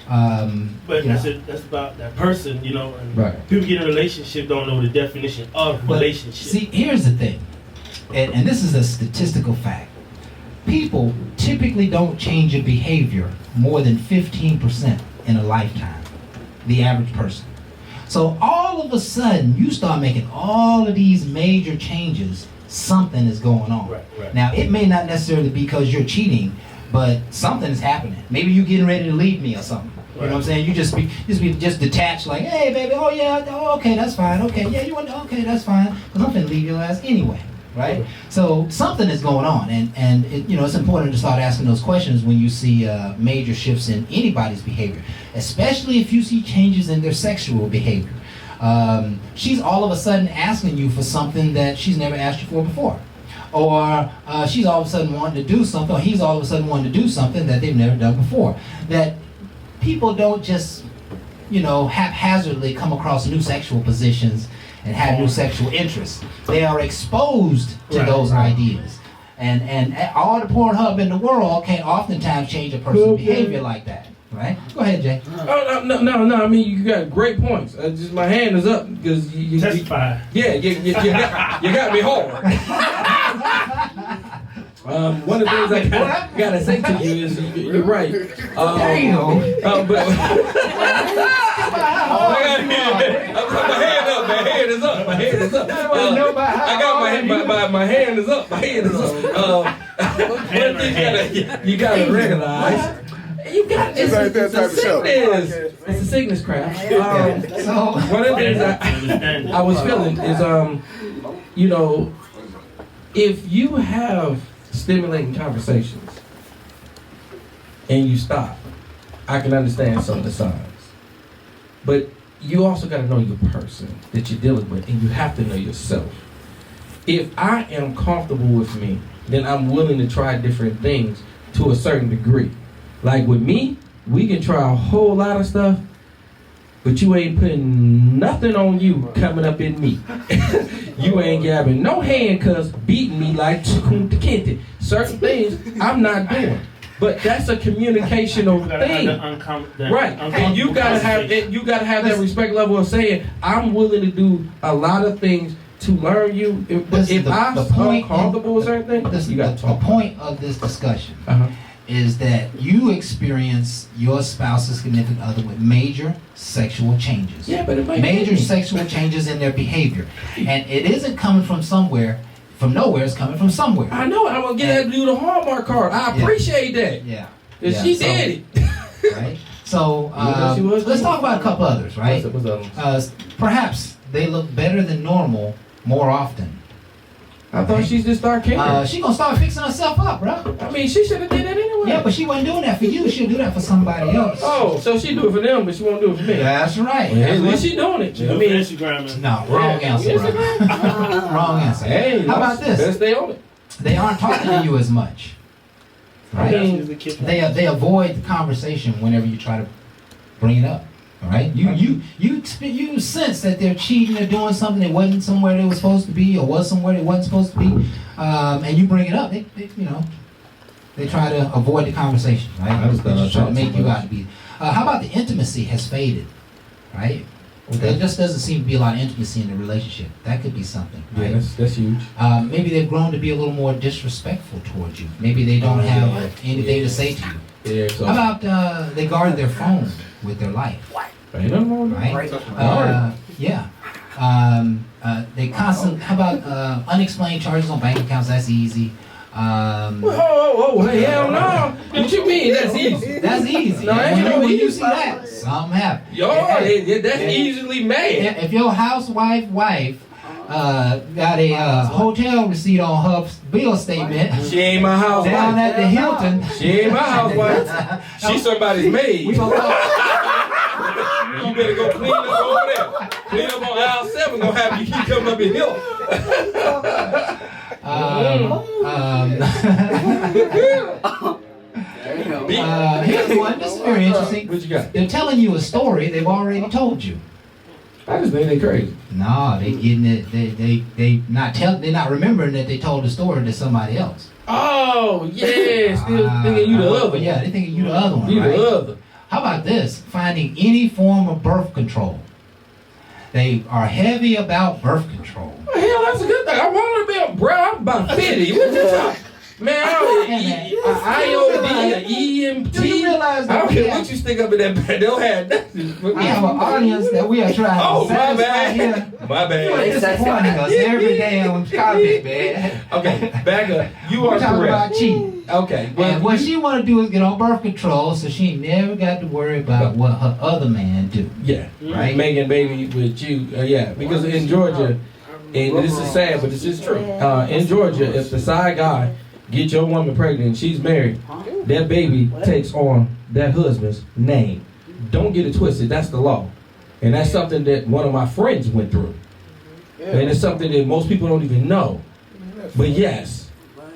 But you know. that's about that person, you know. And Right. people get in a relationship don't know the definition of But relationship. see, here's the thing, and this is a statistical fact. people typically don't change your behavior more than 15% in a lifetime, the average person. So all of a sudden, you start making all of these major changes, something is going on. Right. Now, it may not necessarily be because you're cheating, but something is happening. Maybe you're getting ready to leave me or something. You know what I'm saying? You just be detached, like, hey, baby, oh yeah, oh, okay, that's fine. Okay, yeah, you want, okay, that's fine. Because I'm finna leave your ass anyway, right? So something is going on, and it, it's important to start asking those questions when you see major shifts in anybody's behavior, especially if you see changes in their sexual behavior. She's all of a sudden asking you for something that she's never asked you for before. Or she's all of a sudden wanting to do something, or he's all of a sudden wanting to do something that they've never done before. That people don't just, haphazardly come across new sexual positions and have new sexual interests. They are exposed to those ideas. And all the Pornhub in the world can oftentimes change a person's behavior like that. Right? Go ahead, Jay. Oh, no. I mean, you got great points. Just my hand is up because you Testify. you got me hard. One of the things I gotta say to you is you're right. Damn. But my hand up. My hand is up. I got my hand. My hand is up. My hand is up. One thing you gotta recognize. It's a sickness. It's a sickness crap. So one of the things I was feeling is, if you have stimulating conversations and you stop, I can understand some of the signs. But you also got to know your person that you're dealing with, and you have to know yourself. If I am comfortable with me, then I'm willing to try different things to a certain degree. Like with me, we can try a whole lot of stuff, but you ain't putting nothing on you coming up in me. You ain't grabbing no handcuffs, beating me like Kunta Kinte. Certain things I'm not doing. But that's a communicational thing. Right. And you gotta have that respect level of saying, I'm willing to do a lot of things to learn you. But if I'm uncomfortable with certain things, you gotta talk. The point of this discussion is that you experience your spouse's significant other with major sexual changes. Yeah, but it might major sexual changes in their behavior. And it isn't coming from somewhere, from nowhere, it's coming from somewhere. I know, I'm gonna get her to do the Hallmark card. I appreciate that. Yeah. She did it. Right? So, let's talk about a couple others, right? Perhaps they look better than normal more often. I thought she's just start caring. She gonna start fixing herself up, bro. I mean, she should have did that anyway. Yeah, but she wasn't doing that for you. She'll do that for somebody else. Oh, so she do it for them, but she won't do it for me. That's right. Well, at least she doing it. I mean, Instagram. No, wrong answer, bro. Wrong answer. Hey, how about this? Better stay on it. They aren't talking to you as much. Right? They avoid the conversation whenever you try to bring it up. All right, you sense that they're cheating, they're doing something that wasn't somewhere they were supposed to be, or was somewhere they wasn't supposed to be, and you bring it up. They try to avoid the conversation, right? They just try to make you out to be. How about the intimacy has faded, right? Okay. There just doesn't seem to be a lot of intimacy in the relationship. That could be something. Right? Yeah, that's huge. Maybe they've grown to be a little more disrespectful towards you. Maybe they don't have anything to say to you. Yeah, so. How about they guard their phone with their life? Ain't nothing wrong with Right? Yeah. They constantly. How about unexplained charges on bank accounts? That's easy. Hey, hell no! What you mean? That's easy. That's easy. No, when you see that, something happened. That's easily made. If your housewife wife got a hotel receipt on her bill statement, she ain't my housewife. Down at the Hilton, she ain't my housewife. She's somebody's maid. You better go clean up over there. Clean up on aisle 7. Gonna have you keep coming up in here. Here's one. This is very interesting. What you got? They're telling you a story they've already told you. I just think they crazy. No, they getting it. They're not remembering that they told the story to somebody else. Oh yeah, still thinking you the other. Yeah, they thinking you the other one. You right? the other. How about this? Finding any form of birth control. They are heavy about birth control. Well, hell, that's a good thing. I wanted to be a bro. I'm about 50. What you talking? Man, IOD, EMT. Do you realize I that don't we care have- what you stick up in that bag. They'll have nothing for We me. have an audience that we are trying Oh, to my satisfy bad. here. My You are bad. disappointing us every damn topic, man. Okay, back up. You We're are talking about correct. cheating. Okay, And what she want to do is get on birth control, so she never got to worry about what her other man do. yeah, Right. Making baby with you. Yeah, because in Georgia, and this is sad, but this is true. In Georgia, if the side guy get your woman pregnant and she's married, that baby takes on that husband's name. Don't get it twisted. That's the law. And that's something that one of my friends went through. And it's something that most people don't even know. But yes,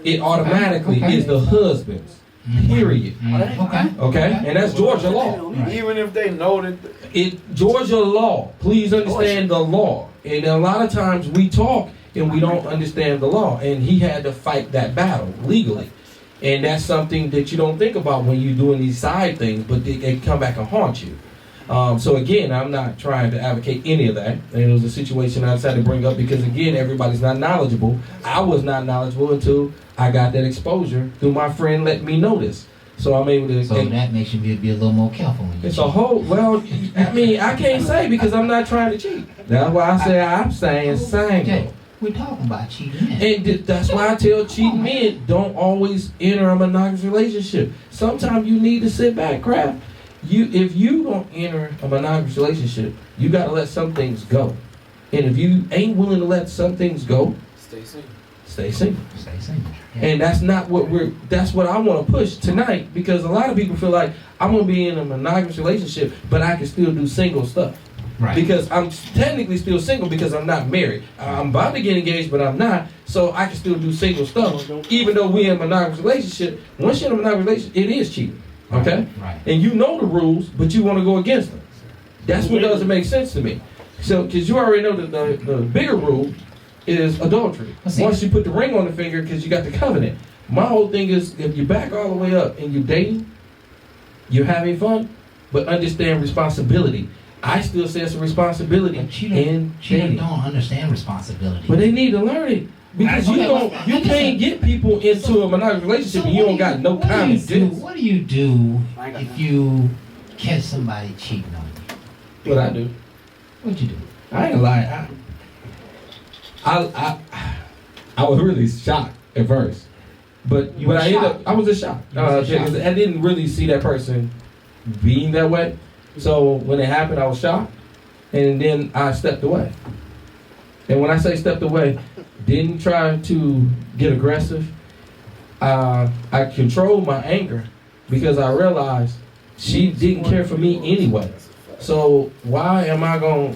it automatically Okay. is the husband's. Period. Okay. Okay? And that's Georgia law. Right. Even if they know that. It Georgia law. Please understand the law. And a lot of times we talk and we don't understand the law. And he had to fight that battle legally. And that's something that you don't think about when you're doing these side things, but they come back and haunt you. So again, I'm not trying to advocate any of that. And it was a situation I decided to bring up because again, everybody's not knowledgeable. I was not knowledgeable until I got that exposure through my friend letting me know this. So I'm able to. So that makes you be a little more careful when you It's cheat. a whole. Well, I mean, I can't say because I'm not trying to cheat. That's why I say I'm saying Jay, single. we're talking about cheating men. And that's why I tell cheating men don't always enter a monogamous relationship. Sometimes you need to sit back, crap. If you don't enter a monogamous relationship, you got to let some things go. And if you ain't willing to let some things go, Stay single. stay single. Stay single. Yeah. And that's not what that's what I want to push tonight because a lot of people feel like I'm going to be in a monogamous relationship, but I can still do single stuff. Right. Because I'm technically still single because I'm not married. I'm about to get engaged, but I'm not. So I can still do single stuff. Even though we're in a monogamous relationship, once you're in a monogamous relationship, it is cheating. Okay? Right. And you know the rules, but you want to go against them. That's what doesn't make sense to me. So, because you already know that the bigger rule is adultery. Well, see- Once you put the ring on the finger because you got the covenant. My whole thing is if you back all the way up and you're dating, you're having fun, but understand responsibility. I still say it's a responsibility But in cheaters dating. don't understand responsibility. But they need to learn it. Because Okay, you can't get people into a monogamous relationship and you don't got no common sense. What do you do if you catch somebody cheating on you? What I do. What'd you do? I ain't gonna lie. I was really shocked at first, but You when were I ended up, shocked? I was just shocked You was because shocked. I didn't really see that person being that way. So when it happened, I was shocked, and then I stepped away. And when I say stepped away, didn't try to get aggressive. I controlled my anger because I realized she didn't care for me anyway. So why am I gonna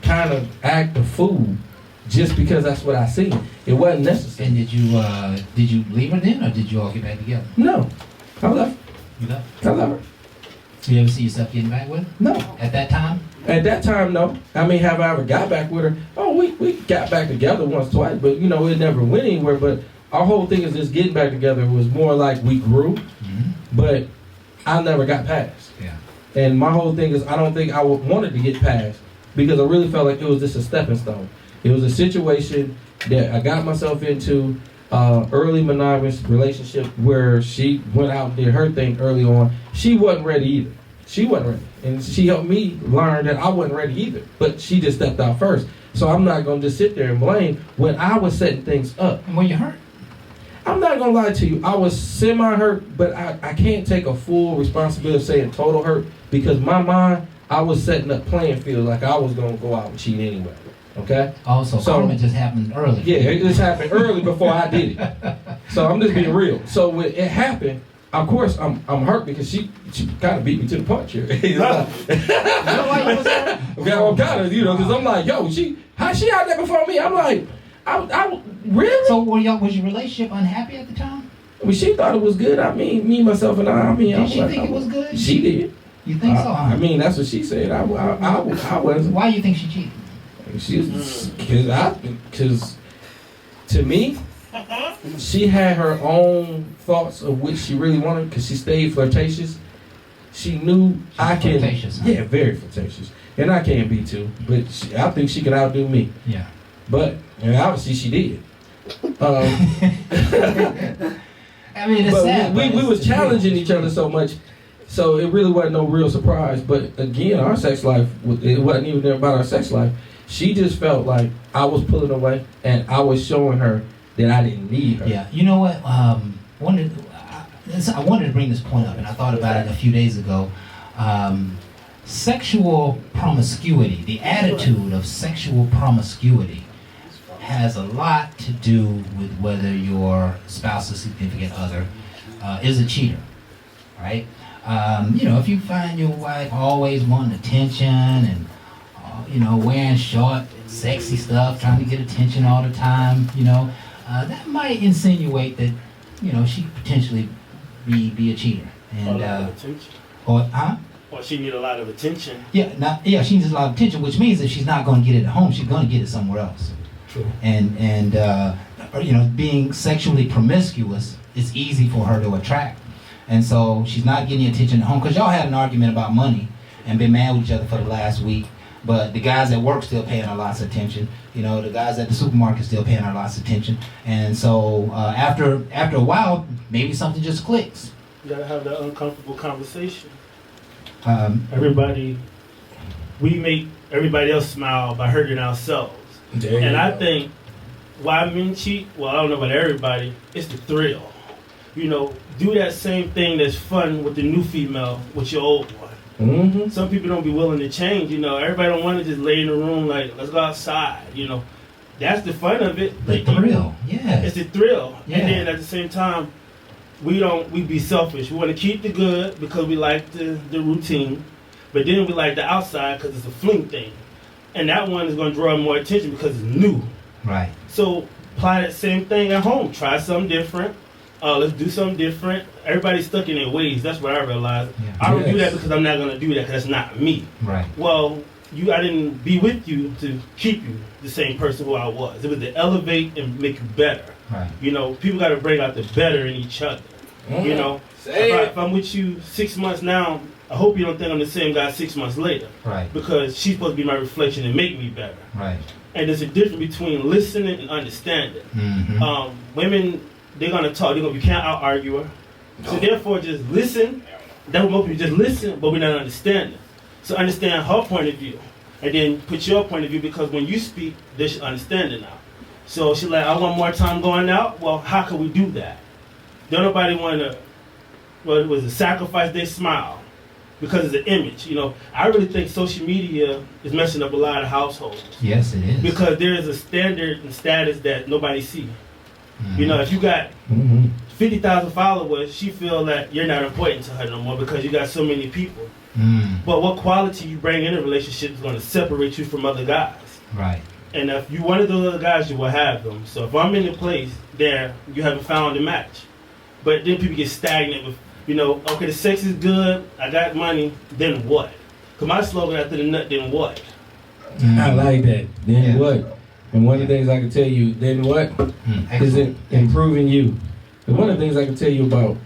kind of act a fool just because that's what I see? It wasn't necessary. And did you leave her then, or did you all get back together? No, I left. You left. I left her. So you ever see yourself getting back with her No. at that time? At that time, no. I mean, have I ever got back with her? Oh, we got back together once, twice, but you know, it never went anywhere. But our whole thing is just getting back together was more like we grew, but I never got past. Yeah. And my whole thing is I don't think I wanted to get past because I really felt like it was just a stepping stone. It was a situation that I got myself into, early monogamous relationship where she went out and did her thing early on. She wasn't ready either. She wasn't ready. And she helped me learn that I wasn't ready either. But she just stepped out first. So I'm not going to just sit there and blame when I was setting things up. And were you hurt? I'm not going to lie to you. I was semi-hurt, but I can't take a full responsibility of saying total hurt because my mind, I was setting up playing field like I was going to go out and cheat anyway. Okay? Also, So- karma just happened early. Yeah, it just happened early before I did it. So I'm just being real. So when it happened, of course I'm hurt because she kind of beat me to the punch here. It's like- You know why you was hurt? Okay, well, kind of, because I'm like, yo, how she out there before me? I'm like, I really? So was your relationship unhappy at the time? I mean, she thought it was good. I mean, me, myself, and I mean, Did she think it was good? She did. You think so? Huh? I mean, that's what she said. I wasn't. Why do you think she cheated? She was, because to me, she had her own thoughts of what she really wanted because she stayed flirtatious. She knew I can. Flirtatious, huh? Yeah, very flirtatious. And I can be too, but I think she can outdo me. Yeah. But and obviously she did. I mean, it's But sad. we but was it's challenging real. each other so much, so it really wasn't no real surprise. But again, our sex life, it wasn't even about our sex life. She just felt like I was pulling away, and I was showing her that I didn't need her. Yeah, you know what? I wanted to bring this point up, and I thought about it a few days ago. Sexual promiscuity, the attitude of sexual promiscuity, has a lot to do with whether your spouse or significant other is a cheater, right? If you find your wife always wanting attention and wearing short, sexy stuff, trying to get attention all the time, that might insinuate that, she could potentially be a cheater. And attention. Or she need a lot of attention. Yeah, she needs a lot of attention, which means if she's not going to get it at home, she's going to get it somewhere else. True. And being sexually promiscuous is easy for her to attract. And so she's not getting attention at home because y'all had an argument about money and been mad with each other for the last week. But the guys at work still paying her lots of attention. The guys at the supermarket still paying her lots of attention. And so after a while, maybe something just clicks. You gotta have that uncomfortable conversation. We make everybody else smile by hurting ourselves. And I think why men cheat, well, I don't know about everybody, it's the thrill. Do that same thing that's fun with the new female with your old one. Mm-hmm. Some people don't be willing to change, everybody don't want to just lay in the room like, let's go outside, That's the fun of it. The thrill, yeah. It's the thrill. Yeah. And then at the same time, we be selfish. We want to keep the good because we like the routine, but then we like the outside because it's a fling thing. And that one is going to draw more attention because it's new. Right. So apply that same thing at home. Try something different. Let's do something different. Everybody's stuck in their ways. That's what I realized. Yeah. I don't do that because I'm not going to do that because that's not me. Right. Well, I didn't be with you to keep you the same person who I was. It was to elevate and make you better. Right. People got to bring out the better in each other. If I'm with you 6 months now, I hope you don't think I'm the same guy 6 months later. Right. Because she's supposed to be my reflection and make me better. Right. And there's a difference between listening and understanding. Mm-hmm. Women, they're gonna talk. You can't out argue her. So therefore, just listen. That would most people just listen, but we're not understanding. So understand her point of view, and then put your point of view. Because when you speak, they should understand it now. So she's like, I want more time going out. Well, how can we do that? Don't nobody want to. Well, it was a sacrifice their smile because it's an image. I really think social media is messing up a lot of households. Yes, it is. Because there is a standard and status that nobody sees. Mm-hmm. If you got Mm-hmm. 50,000 followers, she feel that you're not important to her no more because you got so many people. Mm. But what quality you bring in a relationship is going to separate you from other guys. Right. And if you one of those other guys, you will have them. So if I'm in a place there, you haven't found a match. But then people get stagnant with, okay, the sex is good, I got money, then what? Because my slogan after the nut, then what? I like that. Then Yeah. what? And one of the things I can tell you, then what, is it improving you? And one of the things I can tell you about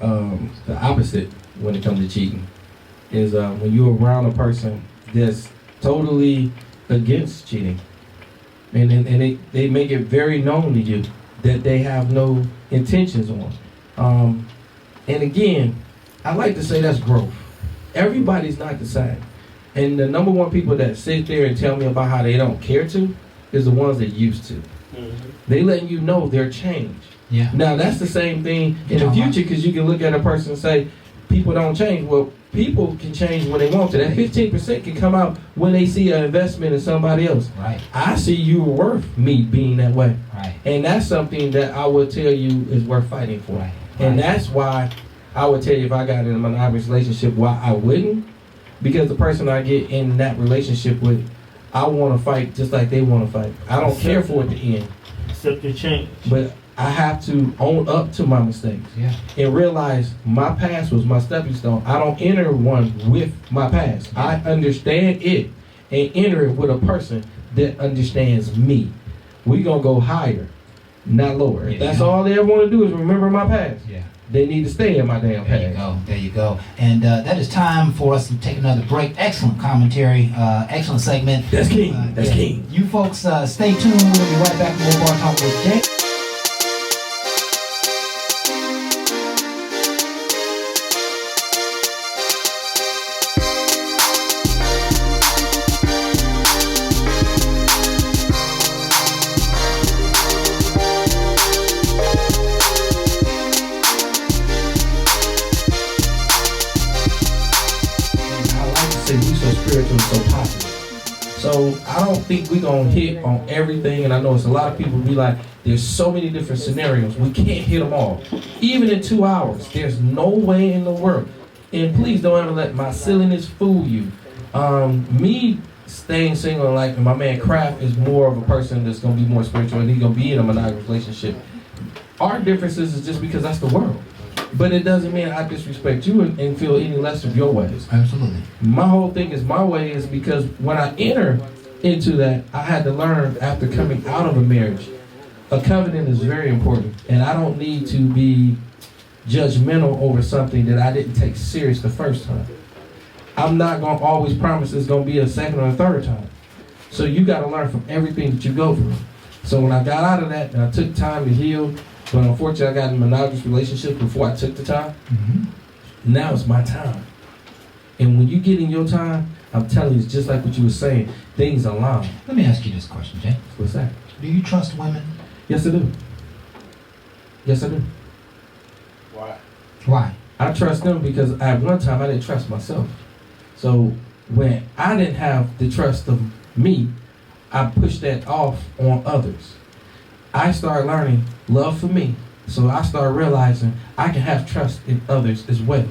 the opposite when it comes to cheating is when you're around a person that's totally against cheating, and they make it very known to you that they have no intentions on. And again, I like to say that's growth. Everybody's not the same. And the number one people that sit there and tell me about how they don't care to is the ones that used to. Mm-hmm. They letting you know they're changed. Yeah. Now that's the same thing in the future because you can look at a person and say, people don't change. Well, people can change when they want to. That 15% can come out when they see an investment in somebody else. Right. I see you worth me being that way. Right. And that's something that I would tell you is worth fighting for. Right. And that's why I would tell you if I got in a monogamous relationship, why I wouldn't. Because the person I get in that relationship with, I want to fight just like they want to fight. I don't care for it to end. Accept your change. But I have to own up to my mistakes. Yeah. And realize my past was my stepping stone. I don't enter one with my past. Yeah. I understand it and enter it with a person that understands me. We gonna go higher, not lower. If that's all they ever want to do is remember my past. Yeah. They need to stay in my damn There you past. go. There you go. And that is time for us to take another break. Excellent commentary. Excellent segment. That's king. That's king. You folks stay tuned. We'll be right back. More Bar Talk with Jay. spiritual is so popular. So I don't think we're gonna hit on everything, and I know it's a lot of people be like, there's so many different scenarios. We can't hit them all. Even in 2 hours, there's no way in the world. And please don't ever let my silliness fool you. Me staying single, like my man Kraft is more of a person that's gonna be more spiritual, and he's gonna be in a monogamous relationship. Our differences is just because that's the world. But it doesn't mean I disrespect you and feel any less of your ways. Absolutely. My whole thing is my way is because when I enter into that, I had to learn after coming out of a marriage, a covenant is very important. And I don't need to be judgmental over something that I didn't take serious the first time. I'm not going to always promise it's going to be a second or a third time. So you got to learn from everything that you go through. So when I got out of that and I took time to heal, but unfortunately I got in a monogamous relationship before I took the time, now it's my time. And when you get in your time, I'm telling you, it's just like what you were saying, things align. Let me ask you this question, Jay. What's that? Do you trust women? Yes, I do. Yes, I do. Why? Why? I trust them because at one time I didn't trust myself. So when I didn't have the trust of me, I pushed that off on others. I started learning love for me. So I started realizing I can have trust in others as well.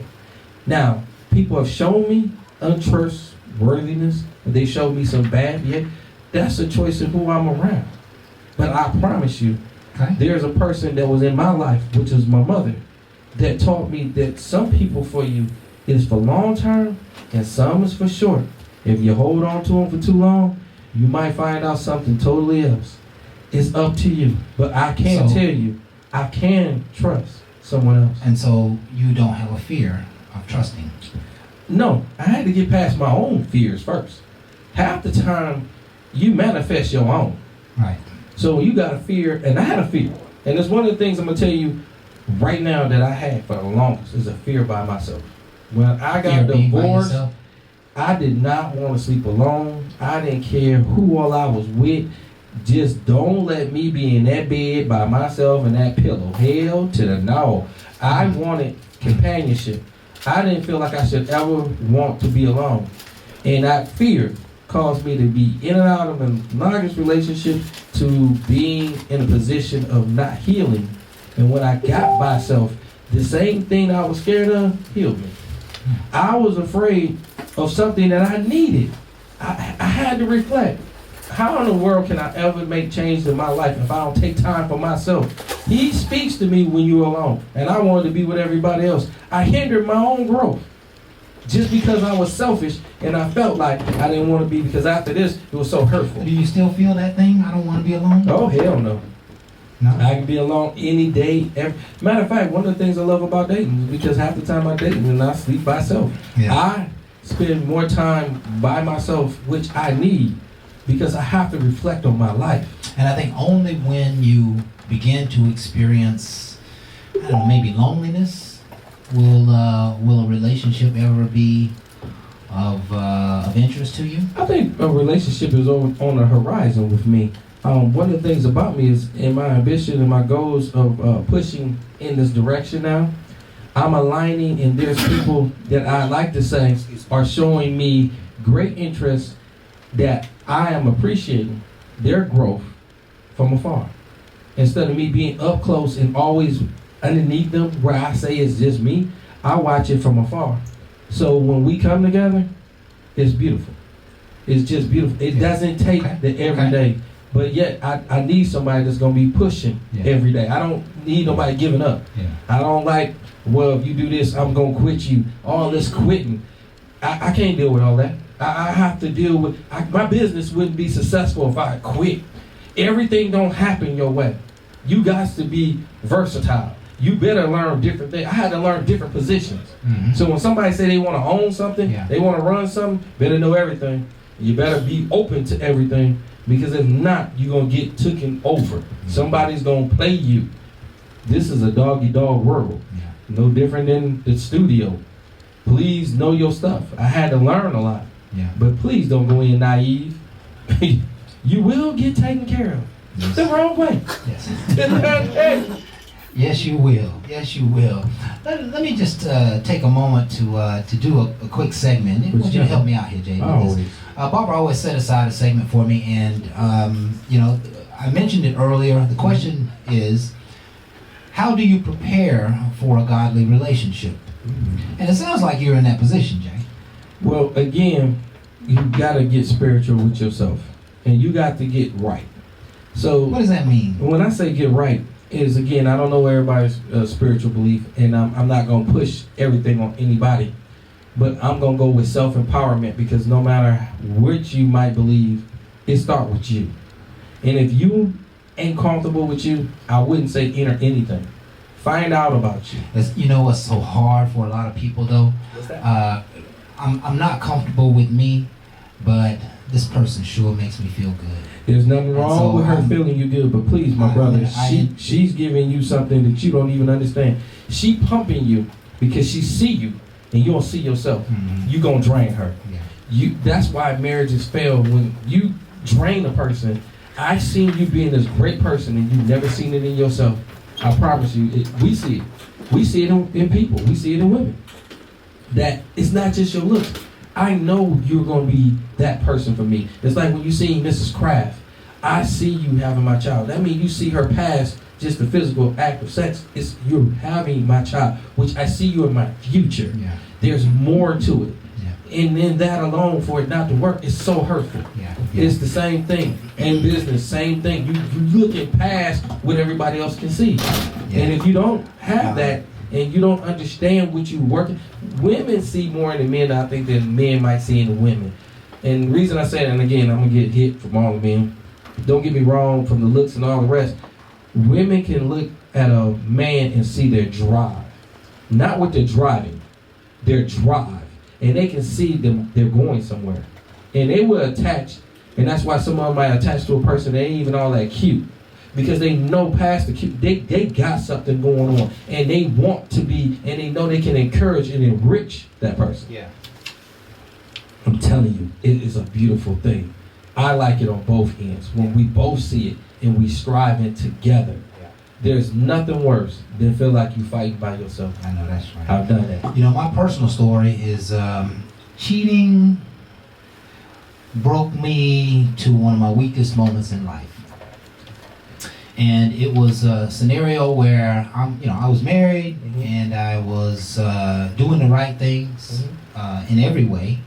Now, people have shown me untrustworthiness, and they showed me some bad, yet that's a choice of who I'm around. But I promise you, there's a person that was in my life, which is my mother, that taught me that some people for you is for long term and some is for short. If you hold on to them for too long, you might find out something totally else. It's up to you. But I can tell you, I can trust someone else. And so you don't have a fear of trusting? No, I had to get past my own fears first. Half the time, you manifest your own. Right. So you got a fear, and I had a fear. And it's one of the things I'm going to tell you right now that I had for the longest is a fear by myself. When I got divorced, I did not want to sleep alone. I didn't care who all I was with. Just don't let me be in that bed by myself and that pillow. Hell to the no. I wanted companionship. I didn't feel like I should ever want to be alone. And that fear caused me to be in and out of a monogamous relationship to being in a position of not healing. And when I got myself, the same thing I was scared of healed me. I was afraid of something that I needed. I had to reflect. How in the world can I ever make change in my life if I don't take time for myself? He speaks to me when you're alone, and I wanted to be with everybody else. I hindered my own growth just because I was selfish, and I felt like I didn't want to be, because after this, it was so hurtful. Do you still feel that thing? I don't want to be alone? Oh, hell no. No? I can be alone any day. Matter of fact, one of the things I love about dating is because half the time I date and I sleep by myself. Yeah. I spend more time by myself, which I need, because I have to reflect on my life. And I think only when you begin to experience, I don't know, maybe loneliness, will a relationship ever be of interest to you? I think a relationship is on the horizon with me. One of the things about me is in my ambition and my goals of pushing in this direction now, I'm aligning, and there's people that I like to say are showing me great interest that I am appreciating their growth from afar. Instead of me being up close and always underneath them where I say it's just me, I watch it from afar. So when we come together, it's beautiful. It's just beautiful. It doesn't take the everyday. But yet, I need somebody that's going to be pushing every day. I don't need nobody giving up. Yeah. I don't like, well, if you do this, I'm going to quit you. All this quitting. I can't deal with all that. I have to deal with, my business wouldn't be successful if I quit. Everything don't happen your way. You got to be versatile. You better learn different things. I had to learn different positions. Mm-hmm. So when somebody say they want to own something, they want to run something, better know everything. You better be open to everything, because if not, you're going to get taken over. Mm-hmm. Somebody's going to play you. This is a dog-eat-dog world. Yeah. No different than the studio. Please know your stuff. I had to learn a lot. Yeah. But please don't go in naive. You will get taken care of. Yes. The wrong way. Yes. Yes, you will. Yes, you will. Let me just take a moment to do a quick segment. I want you to help me out here, Jay. Always. Barbara always set aside a segment for me, and I mentioned it earlier. The question is, how do you prepare for a godly relationship? And it sounds like you're in that position, Jay. Well, again, you got to get spiritual with yourself, and you got to get right. So What does that mean? when I say get right, is again, I don't know everybody's spiritual belief, and I'm not going to push everything on anybody, but I'm going to go with self-empowerment, because no matter which you might believe, it starts with you. And if you ain't comfortable with you, I wouldn't say enter anything. Find out about you. You know what's so hard for a lot of people, though? What's that? I'm not comfortable with me, but this person sure makes me feel good. There's nothing wrong So, with her feeling you good, but please, my brother, she's giving you something that you don't even understand. She pumping you because she see you and you don't see yourself. Mhm. You gonna drain her. Yeah. That's why marriages fail. When you drain a person, I've seen you being this great person and you've never seen it in yourself. I promise you, we see it. We see it in people. We see it in women. That it's not just your looks. I know you're going to be that person for me. It's like when you see Mrs. Kraft. I see you having my child. That means you see her past just the physical act of sex. It's you're having my child, which I see you in my future. Yeah. There's more to it. Yeah. And then that alone, for it not to work, is so hurtful. Yeah. It's the same thing. In business, same thing. You looking past what everybody else can see. Yeah. And if you don't have that, and you don't understand what you're working, women see more in the men, I think, than men might see in the women. And the reason I say that, and again, I'm going to get hit from all the men. Don't get me wrong, from the looks and all the rest. Women can look at a man and see their drive. Not what they're driving, their drive. And they can see them, they're going somewhere. And they will attach, and that's why some of them might attach to a person that ain't even all that cute. Because they know past the cute, they got something going on. And they want to be, and they know they can encourage and enrich that person. Yeah. I'm telling you, it is a beautiful thing. I like it on both ends. When we both see it and we striving together, there's nothing worse than feel like you fighting by yourself. I know that's right. I've done that. You know, my personal story is cheating broke me to one of my weakest moments in life. And it was a scenario where I was married and I was doing the right things in every way.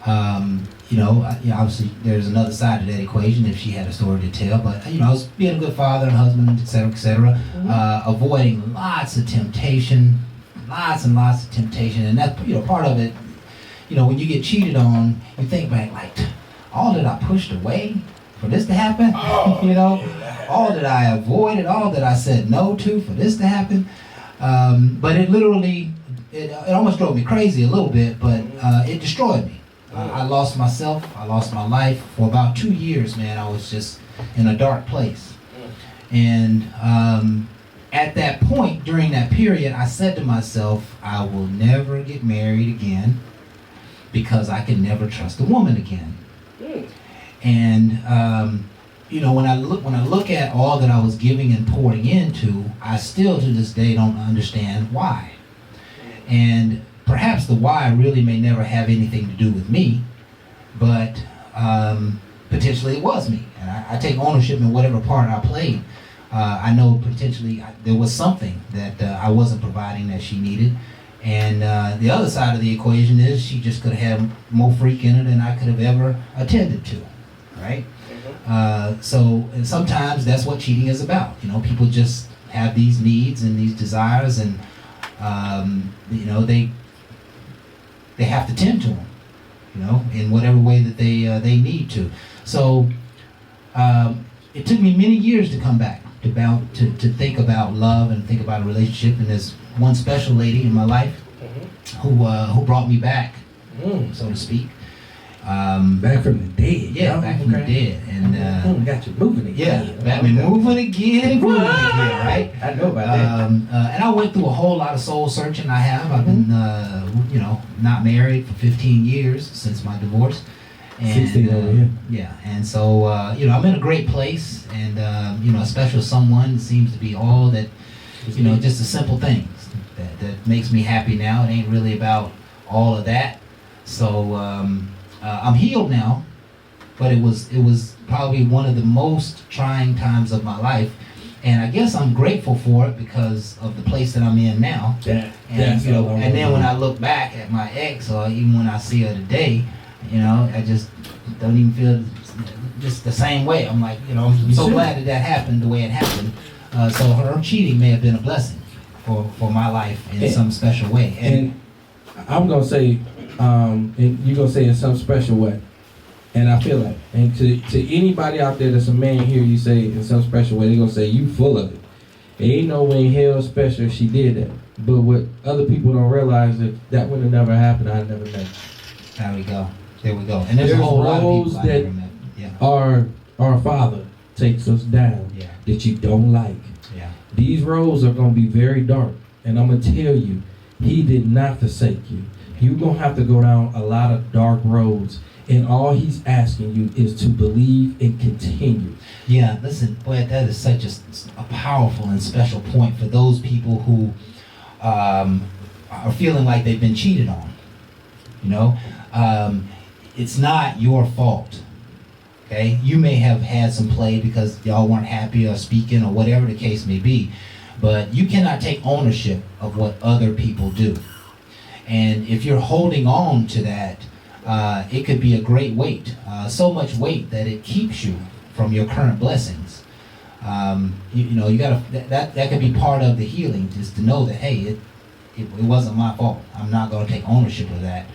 Obviously there's another side to that equation if she had a story to tell, but I was being a good father and husband, etc., avoiding lots and lots of temptation, and that's part of it. When you get cheated on, you think back like, all that I pushed away for this to happen, all that I avoided, all that I said no to for this to happen. But it literally, it almost drove me crazy a little bit, but it destroyed me. I lost myself, I lost my life. For about 2 years, man, I was just in a dark place. And at that point, during that period, I said to myself, I will never get married again because I can never trust a woman again. And when I look at all that I was giving and pouring into, I still to this day don't understand why. And perhaps the why really may never have anything to do with me, but potentially it was me. And I take ownership in whatever part I played. I know potentially there was something that I wasn't providing that she needed. And the other side of the equation is she just could have had more freak in her than I could have ever attended to, right? And sometimes that's what cheating is about. People just have these needs and these desires, and they have to tend to them, in whatever way that they need to. So it took me many years to come back to think about love and think about a relationship. And there's one special lady in my life who brought me back, so to speak. Back from the dead. Yeah, back from the dead. And got you moving again. yeah, got me moving again, right? I know about that. And I went through a whole lot of soul searching. I've been, not married for 15 years since my divorce. And, 16 over here. Yeah, and so, I'm in a great place, and, a special someone seems to be all that, You know, just the simple things that makes me happy now. It ain't really about all of that. So I'm healed now, but it was probably one of the most trying times of my life. And I guess I'm grateful for it because of the place that I'm in now. And you know, and then when I look back at my ex, or even when I see her today, you know, I just don't even feel just the same way. I'm like, you know, I'm so glad that happened the way it happened. So her cheating may have been a blessing for my life in some special way. And I'm gonna say, and you're gonna say in some special way. And I feel like, and to anybody out there that's a man here, you say in some special way, they're gonna say you full of it. Ain't no way in hell special if she did that. But what other people don't realize that would have never happened. I'd never met. There we go. There we go. And there's a whole lot of people I never met. Yeah. Our Father takes us down that you don't like. Yeah. These roads are gonna be very dark, and I'm gonna tell you, He did not forsake you. You're gonna have to go down a lot of dark roads. And all He's asking you is to believe and continue. Yeah, listen, boy, that is such a powerful and special point for those people who are feeling like they've been cheated on. You know, it's not your fault. Okay, you may have had some play because y'all weren't happy or speaking or whatever the case may be, but you cannot take ownership of what other people do. And if you're holding on to that, it could be a great weight, so much weight that it keeps you from your current blessings. You know, you gotta that could be part of the healing, just to know that hey, it wasn't my fault. I'm not gonna take ownership of that,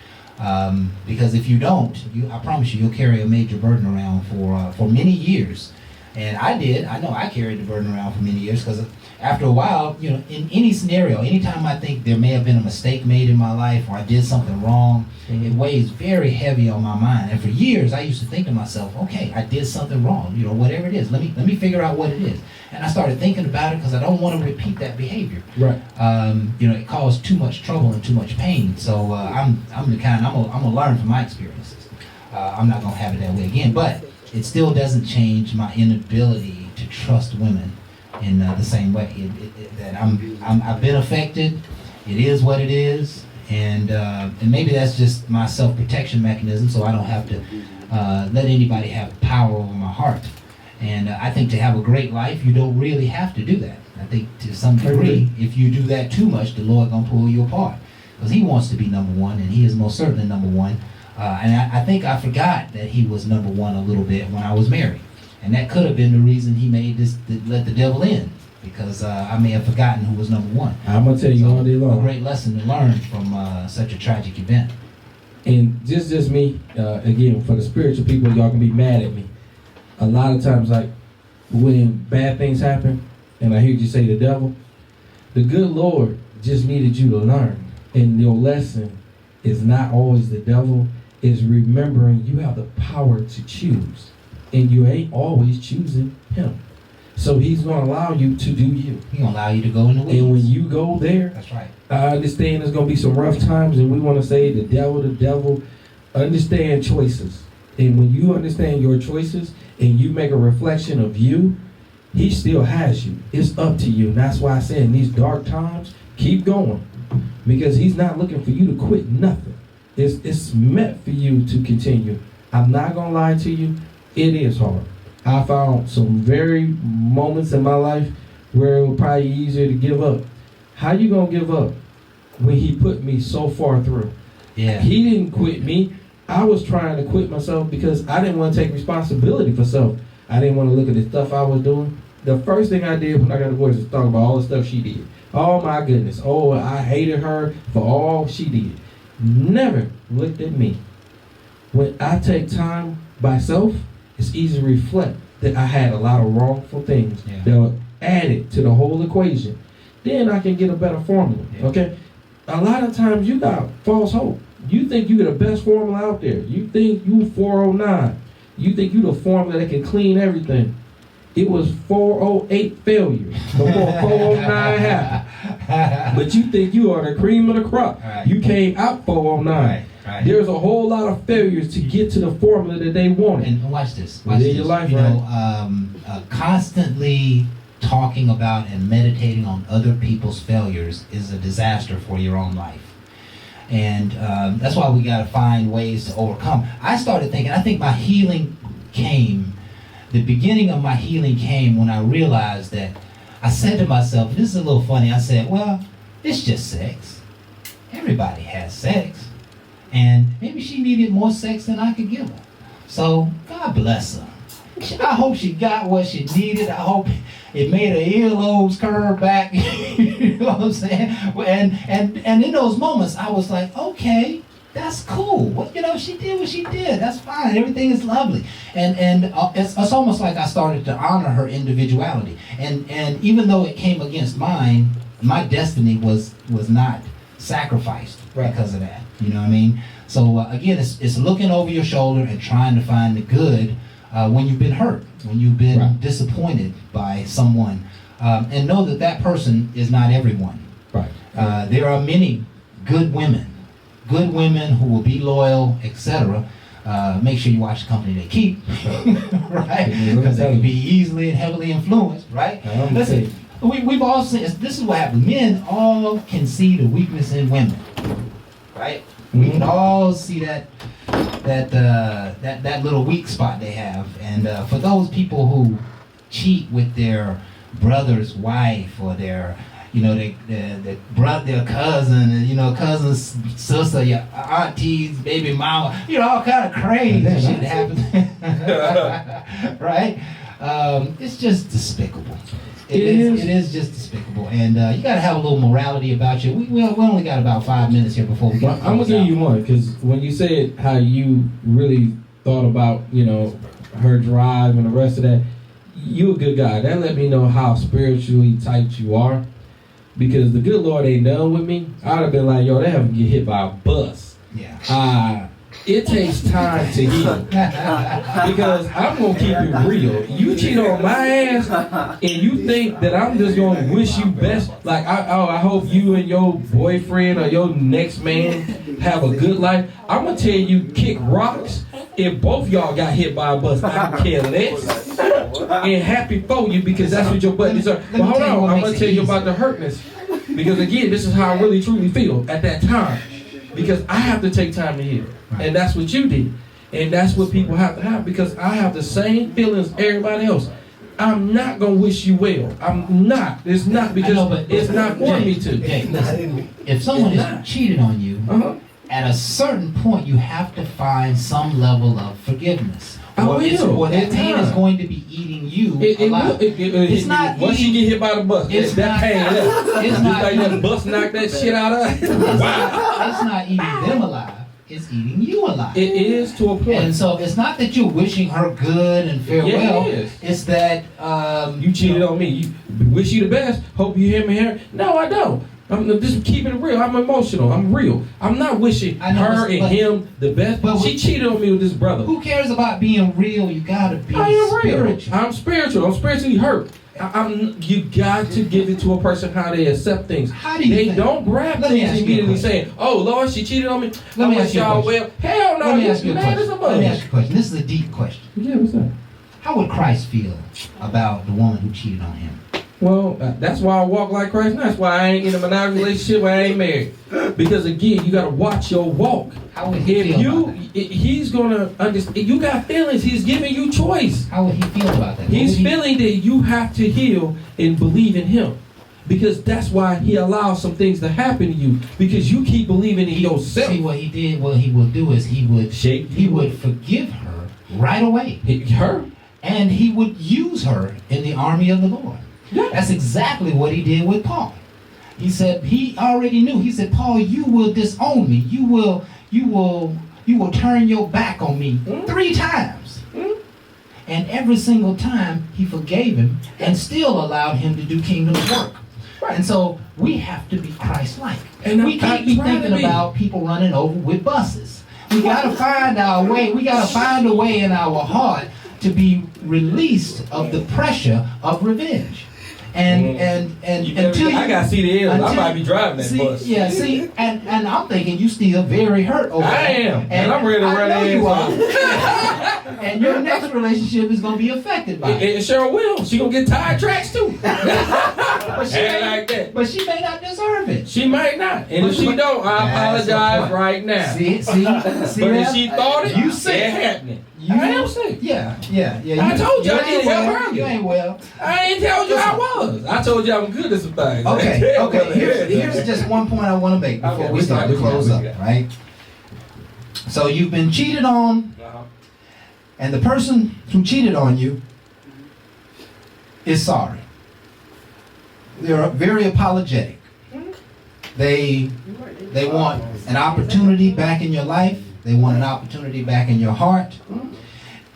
because if you don't, I promise you, you'll carry a major burden around for many years. And I know I carried the burden around for many years because after a while, you know, in any scenario, anytime I think there may have been a mistake made in my life or I did something wrong, it weighs very heavy on my mind. And for years, I used to think to myself, okay, I did something wrong, you know, whatever it is. Let me figure out what it is. And I started thinking about it because I don't want to repeat that behavior. Right. You know, it caused too much trouble and too much pain. So I'm gonna learn from my experiences. I'm not gonna have it that way again. But it still doesn't change my inability to trust women in the same way. That I've been affected. It is what it is, and maybe that's just my self-protection mechanism, so I don't have to let anybody have power over my heart. And I think to have a great life, you don't really have to do that. I think to some degree, if you do that too much, the Lord gonna pull you apart, because He wants to be number one, and He is most certainly number one. And I think I forgot that He was number one a little bit when I was married. And that could have been the reason He made let the devil in, because I may have forgotten who was number one. I'm going to tell you all day long. A great lesson to learn from such a tragic event. And just me, again, for the spiritual people, y'all can be mad at me. A lot of times, like, when bad things happen, and I hear you say the devil, the good Lord just needed you to learn. And your lesson is not always the devil, is remembering you have the power to choose. And you ain't always choosing Him. So He's going to allow you to do you. He's going to allow you to go in the weeds. And when you go there, that's right. I understand there's going to be some rough times, and we want to say the devil. Understand choices. And when you understand your choices and you make a reflection of you, He still has you. It's up to you. And that's why I say in these dark times, keep going. Because He's not looking for you to quit nothing. It's meant for you to continue. I'm not going to lie to you. It is hard. I found some very moments in my life where it was probably easier to give up. How you going to give up when He put me so far through? Yeah. He didn't quit me. I was trying to quit myself because I didn't want to take responsibility for self. I didn't want to look at the stuff I was doing. The first thing I did when I got divorced was talk about all the stuff she did. Oh my goodness. Oh, I hated her for all she did. Never looked at me. When I take time by self, it's easy to reflect that I had a lot of wrongful things that were added to the whole equation. Then I can get a better formula, okay? A lot of times you got false hope. You think you're the best formula out there. You think you 409. You think you the formula that can clean everything. It was 408 failures before 409 happened. But you think you are the cream of the crop. Right. You came out 409. Right. There's a whole lot of failures to get to the formula that they wanted. And watch this. Within your life, constantly talking about and meditating on other people's failures is a disaster for your own life. And that's why we got to find ways to overcome. I started thinking, I think my healing came, the beginning of my healing came when I realized that I said to myself, this is a little funny, I said, well, it's just sex. Everybody has sex. And maybe she needed more sex than I could give her. So, God bless her. I hope she got what she needed. I hope it made her earlobes curve back. You know what I'm saying? And in those moments, I was like, okay, that's cool. Well, you know, she did what she did. That's fine. Everything is lovely. And it's almost like I started to honor her individuality. And even though it came against mine, my destiny was not sacrificed because of that. You know what I mean? So again, it's looking over your shoulder and trying to find the good when you've been hurt, when you've been disappointed by someone, and know that that person is not everyone. Right. There are many good women who will be loyal, etc. Make sure you watch the company they keep, right? Because they can be easily and heavily influenced, right? Listen, we've all seen this is what happens. Men all can see the weakness in women, right? We can all see that little weak spot they have. And for those people who cheat with their brother's wife or their their cousin, cousin's sister, your auntie's baby mama, all kind of crazy shit happens. Right? It's just despicable. It is just despicable, and you got to have a little morality about you. We only got about 5 minutes here before we get. I'm gonna give you one, because when you said how you really thought about her drive and the rest of that, you a good guy. That let me know how spiritually tight you are, because the good Lord ain't done with me. I'd have been like, yo, they have to get hit by a bus. Yeah. It takes time to heal, because I'm gonna keep it real. You cheat on my ass, and you think that I'm just gonna wish you best. Like, I hope you and your boyfriend or your next man have a good life. I'm gonna tell you, kick rocks. If both y'all got hit by a bus, I don't care less. And happy for you, because that's what your butt deserves. But hold on, I'm gonna tell you about the hurtness, because again, this is how I really truly feel at that time. Because I have to take time to heal. Right. And that's what you did. And that's what people have to have, because I have the same feelings everybody else. I'm not going to wish you well. I'm not. It's not, because it's not for me to. Listen, if someone has cheated on you, at a certain point you have to find some level of forgiveness. Or that pain is going to be eating you alive. It's not once you get hit by the bus, it's that not, pain left. It's just not like that bus knocked that shit out of It's not eating them alive. It's eating you alive. It is, to a point. And so it's not that you're wishing her good and farewell. Yeah, it is. It's that you cheated on me. You wish you the best. Hope you hear me here. No, I don't. I'm just keeping it real. I'm emotional. I'm real. I'm not wishing her and him the best. But she cheated on me with this brother. Who cares about being real? You gotta be spiritual. I'm spiritual. I'm spiritually hurt. You got to give it to a person how they accept things. How do you They don't grab things immediately saying, "Oh Lord, she cheated on me." Let me ask you a question. Hell no. Let me ask you a question. This is a deep question. Yeah, what's that? How would Christ feel about the woman who cheated on him? Well, that's why I walk like Christ. That's why I ain't in a monogamous relationship where I ain't married. Because again, you got to watch your walk. How would he feel about that? He's going to understand. You got feelings. He's giving you choice. How would he feel about that? He's feeling that you have to heal and believe in him. Because that's why he allows some things to happen to you. Because you keep believing in yourself. See, what he would do is he would forgive her right away. Her? And he would use her in the army of the Lord. Yeah. That's exactly what he did with Paul. He said he already knew. He said, Paul, you will disown me. You will turn your back on me 3 times. And every single time he forgave him and still allowed him to do kingdom work. Right. And so we have to be Christ-like. And we can't be thinking about people running over with buses. We got to find our way. We got to find a way in our heart to be released of the pressure of revenge. and until I got CDLs. I until- might be driving that see, bus. yeah, see, and I'm thinking you still very hurt over I that. am, and I'm ready to I run know you ass are. And your next relationship is gonna be affected by it. It sure will. She gonna get tire tracks too. But she, Ain't may, like that. but she may not deserve it. She might not, and if she don't, I That's the apologize point. right now. See But that? if she thought it, You sick. it happening. You- I am sick. Yeah. I told you I ain't need help well. earlier. You ain't well. I ain't told you I was. I told you I'm good at some things. Okay. Here's just one point I want to make before Okay, we start to close up, right? So you've been cheated on, Uh-huh. and the person who cheated on you is sorry. They're very apologetic. They want an opportunity back in your life. They want an opportunity back in your heart.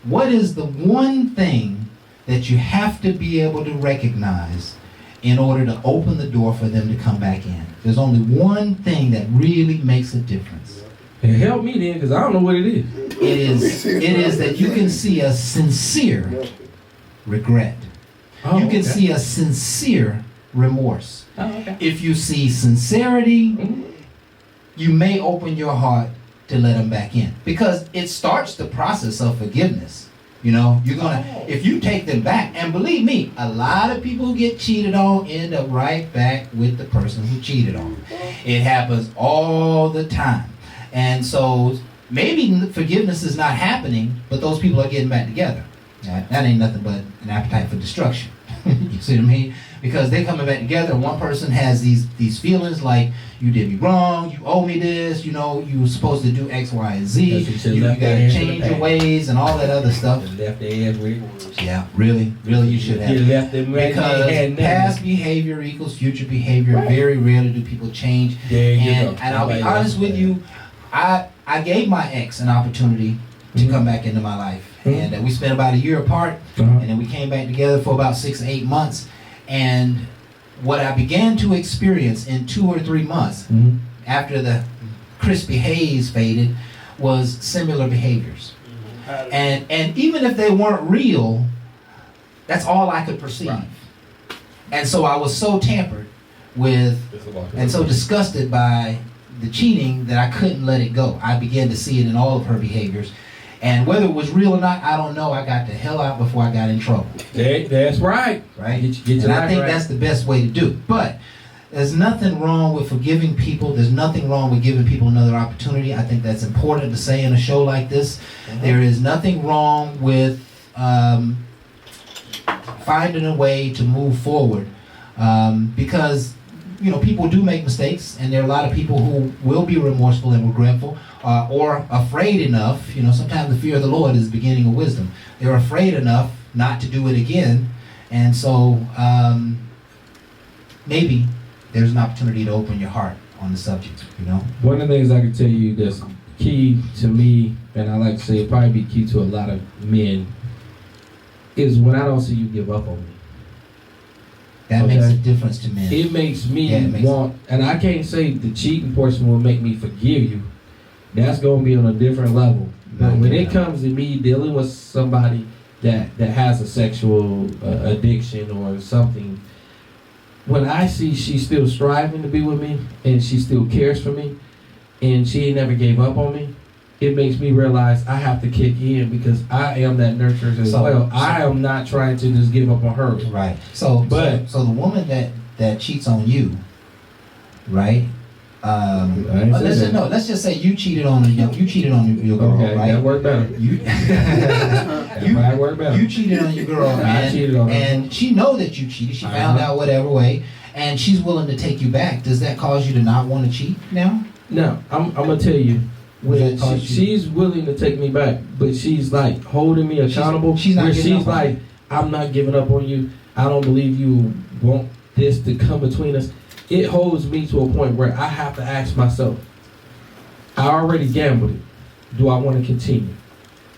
What is the one thing that you have to be able to recognize in order to open the door for them to come back in? There's only one thing that really makes a difference. Help me then, because I don't know what it is. It is that you can see a sincere regret. Oh, You can okay. see a sincere remorse. Oh, okay. If you see sincerity, you may open your heart to let them back in, because it starts the process of forgiveness. You know, you're gonna, if you take them back, and believe me, a lot of people who get cheated on end up right back with the person who cheated on them. It happens all the time. And so maybe forgiveness is not happening, but those people are getting back together. That ain't nothing but an appetite for destruction. You see what I mean? Because they're coming back together, and one person has these feelings like, you did me wrong, you owe me this, you know, you were supposed to do X, Y, and Z, you gotta change your ways and all that other stuff. Left their ass where it was. Yeah, really you should have. You left them right there. Because past behavior equals future behavior. Very rarely do people change. There you go. And I'll be Somebody honest else with said you, I gave my ex an opportunity to come back into my life. And we spent about a year apart, Uh-huh. and then we came back together for about 6 to 8 months. And what I began to experience in 2 or 3 months Mhm. after the crispy haze faded was similar behaviors. And even if they weren't real, that's all I could perceive. Right. And so I was so tampered with and so disgusted by the cheating that I couldn't let it go. I began to see it in all of her behaviors. And whether it was real or not, I don't know. I got the hell out before I got in trouble. That's right. Right? Get your And I life think right. that's the best way to do it. But there's nothing wrong with forgiving people. There's nothing wrong with giving people another opportunity. I think that's important to say in a show like this. There is nothing wrong with finding a way to move forward, because you know, people do make mistakes, and there are a lot of people who will be remorseful and regretful, or afraid enough. You know, sometimes the fear of the Lord is the beginning of wisdom. They're afraid enough not to do it again, and so maybe there's an opportunity to open your heart on the subject. You know, One of the things I can tell you that's key to me, and I like to say it probably be key to a lot of men, is when I don't see you give up on me. that Okay. makes a difference to men. It makes me Yeah, it makes want, and I can't say the cheating portion will make me forgive you. That's going to be on a different level. But when it comes to me dealing with somebody that has a sexual addiction or something, when I see she's still striving to be with me and she still cares for me and she ain't never gave up on me, it makes me realize I have to kick in, because I am that nurturer as well. I am not trying to just give up on her. Right. So the woman that cheats on you, right? I ain't say that. Let's just say you cheated on your girl, Okay, right? that worked better. You That might work better. you cheated on your girl, I cheated on her. and she know that you cheated. She found out whatever way, and she's willing to take you back. Does that cause you to not want to cheat now? No, I'm gonna tell you. Would When that cause you? she's willing to take me back, but she's like holding me accountable. she's not where giving she's up on like, you. I'm not giving up on you. I don't believe you want this to come between us. It holds me to a point where I have to ask myself, I already gambled it. Do I want to continue?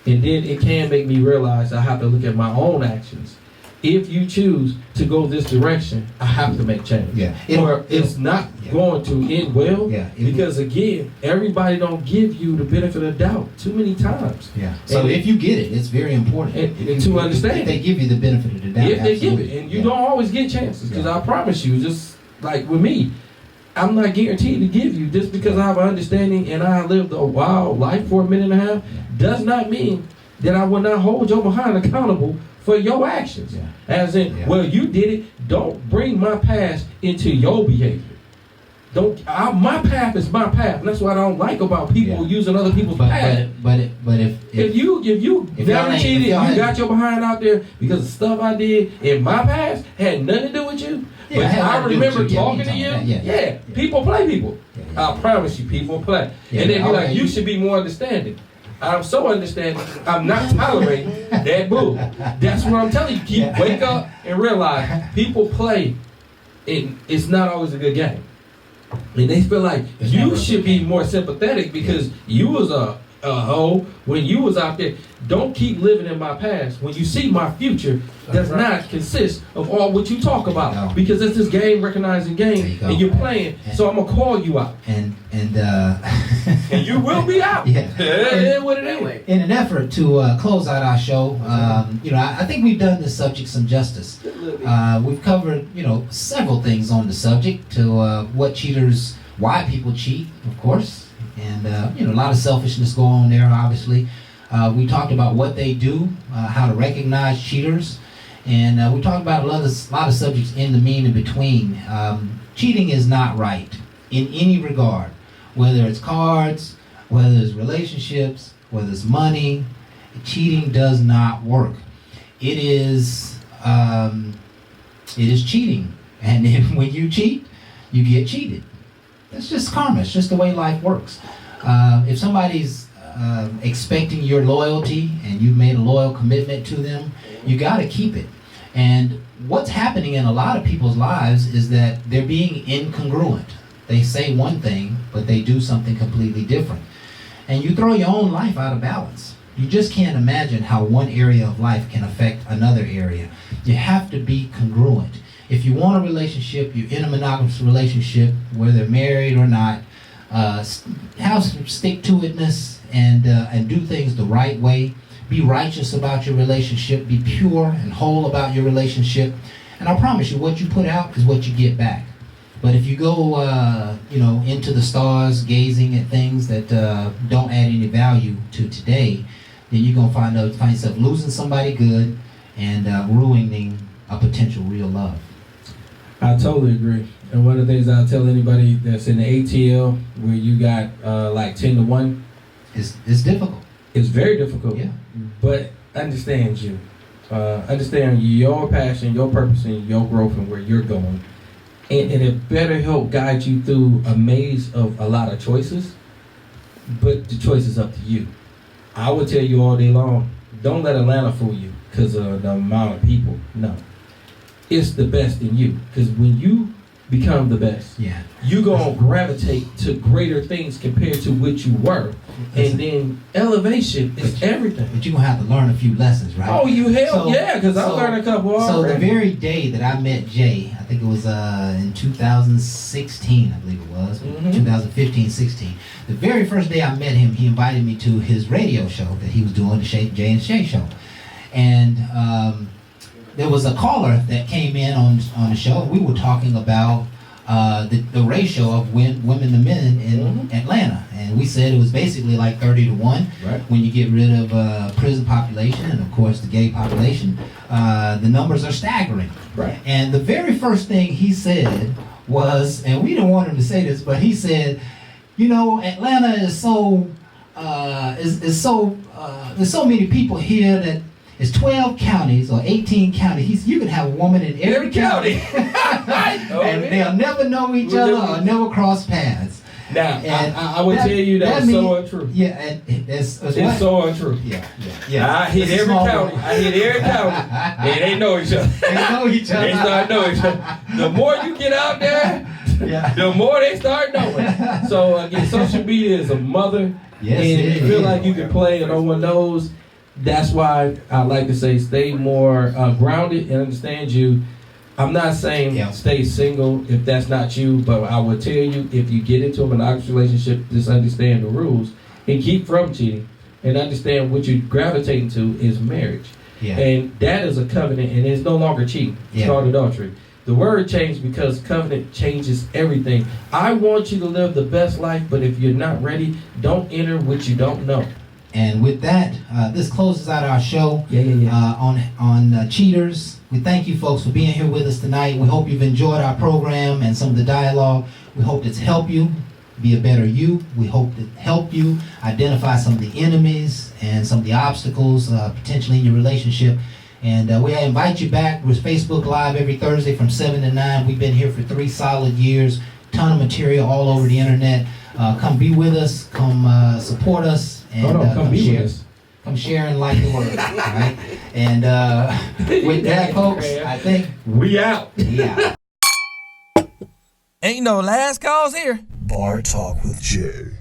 And then it can make me realize I have to look at my own actions if you choose to go this direction, I have to make change. Yeah. Or it's not Yeah. going to end well. Yeah. Because again, everybody don't give you the benefit of the doubt too many times. Yeah. So And- if you get it, it's very important And to understand if they give you the benefit of the doubt. if they give it, absolutely. and you Yeah. don't always get chances, because Yeah. I promise you, just like with me, I'm not guaranteed to give you just because I have an understanding and I lived a wild life for a minute and a half, does not mean that I will not hold your behind accountable for your actions. Yeah. As in, Yeah. well, you did it. Don't bring my past into your behavior. My path is my path, and that's what I don't like about people Yeah. using other people's path. But if If you if y'all never ain't- cheated, if y'all you ain't- got your behind out there because the stuff I did in my past had nothing to do with you. Yeah, But it had I nothing to do with remember you. Yeah, talking you to told you. me that. Yeah. People play people. Yeah. I promise you, people play. Yeah, And then be okay, like, you should be more understanding. I'm so understanding. I'm not tolerating that bull. That's what I'm telling you. Yeah. Wake up and realize people play, and it's not always a good game. And they feel like It's you never a should good be game. more sympathetic because you was a hoe when you was out there. Don't keep living in my past. When you see my future, does not consist of all what you talk There you about. go. Because it's this game recognizing There you game, go. and you're playing. So I'm gonna call you out, and and you will be out. Yeah. It is what it is. in an effort to close out our show, I think we've done this subject some justice. We've covered, several things on the subject to why people cheat, of course, and a lot of selfishness going on there, obviously. We talked about what they do, how to recognize cheaters, and we talked about a lot of subjects in the mean and between. Cheating is not right in any regard, whether it's cards, whether it's relationships, whether it's money. Cheating does not work. It is cheating, and when you cheat, you get cheated. It's just karma. It's just the way life works. If somebody's expecting your loyalty and you've made a loyal commitment to them, you got to keep it. And what's happening in a lot of people's lives is that they're being incongruent. They say one thing, but they do something completely different. And you throw your own life out of balance. You just can't imagine how one area of life can affect another area. You have to be congruent. If you want a relationship, you're in a monogamous relationship, whether married or not, have some stick-to-itness and do things the right way. Be righteous about your relationship. Be pure and whole about your relationship. And I promise you, what you put out is what you get back. But if you go, into the stars, gazing at things that don't add any value to today, then you're gonna find yourself losing somebody good and ruining a potential real love. I totally agree. And one of the things I'll tell anybody that's in the ATL where you got like 10-1, It's difficult. it's very difficult. Yeah. But understand you. Understand your passion, your purpose, and your growth and where you're going. And it better help guide you through a maze of a lot of choices. But the choice is up to you. I would tell you all day long, don't let Atlanta fool you because of the amount of people. No. It's the best in you. Because when you become the best, Yeah. you're going to gravitate to greater things compared to what you were. And then elevation is everything. But you're gonna have to learn a few lessons, right? Oh, you hell So- yeah, because I so- learned a couple So the already. very day that I met Jay, I think it was in 2016, I believe it was, Mhm. 2015-16. The very first day I met him, he invited me to his radio show that he was doing, the Jay and Shay show. And there was a caller that came in on the show. We were talking about the ratio of women to men in Mhm. Atlanta. And we said it was basically like 30-1. Right. When you get rid of prison population and of course the gay population, the numbers are staggering. Right. And the very first thing he said was, and we didn't want him to say this, but he said, Atlanta is so there's so many people here that it's 12 counties or 18 counties. You can have a woman in every county. Oh, And yeah. they'll never know each other or never cross paths. Now, And I would tell you that's so means- untrue. Yeah, and it's what? It's so untrue. Yeah. I hit It's a every small county. world. I hit every county. And they know each other. They know each other. They start knowing each other. The more you get out there, Yeah. the more they start knowing. So again, social media is a mother. Yes, and it you feel is. like you can play and no one knows. that's why I like to say stay more grounded and understand you. I'm not saying Yeah. stay single if that's not you, but I would tell you if you get into a monogamous relationship, just understand the rules and keep from cheating and understand what you're gravitating to is marriage. Yeah. And that is a covenant and it's no longer cheating. It's Yeah. called adultery. The word changed because covenant changes everything. I want you to live the best life, but if you're not ready, don't enter what you don't know. And with that, this closes out our show Yeah. on cheaters. We thank you folks for being here with us tonight. We hope you've enjoyed our program and some of the dialogue. We hope it's helped you be a better you. We hope to help you identify some of the enemies and some of the obstacles potentially in your relationship. And we invite you back. We're Facebook Live every Thursday from 7 to 9. We've been here for 3 solid years. Ton of material all over the internet. Come be with us. Come support us. And Come be share. with us. Come share and like the word. All right? And with that, folks, I think We out. yeah. Ain't no last calls here. Bar Talk with Jay.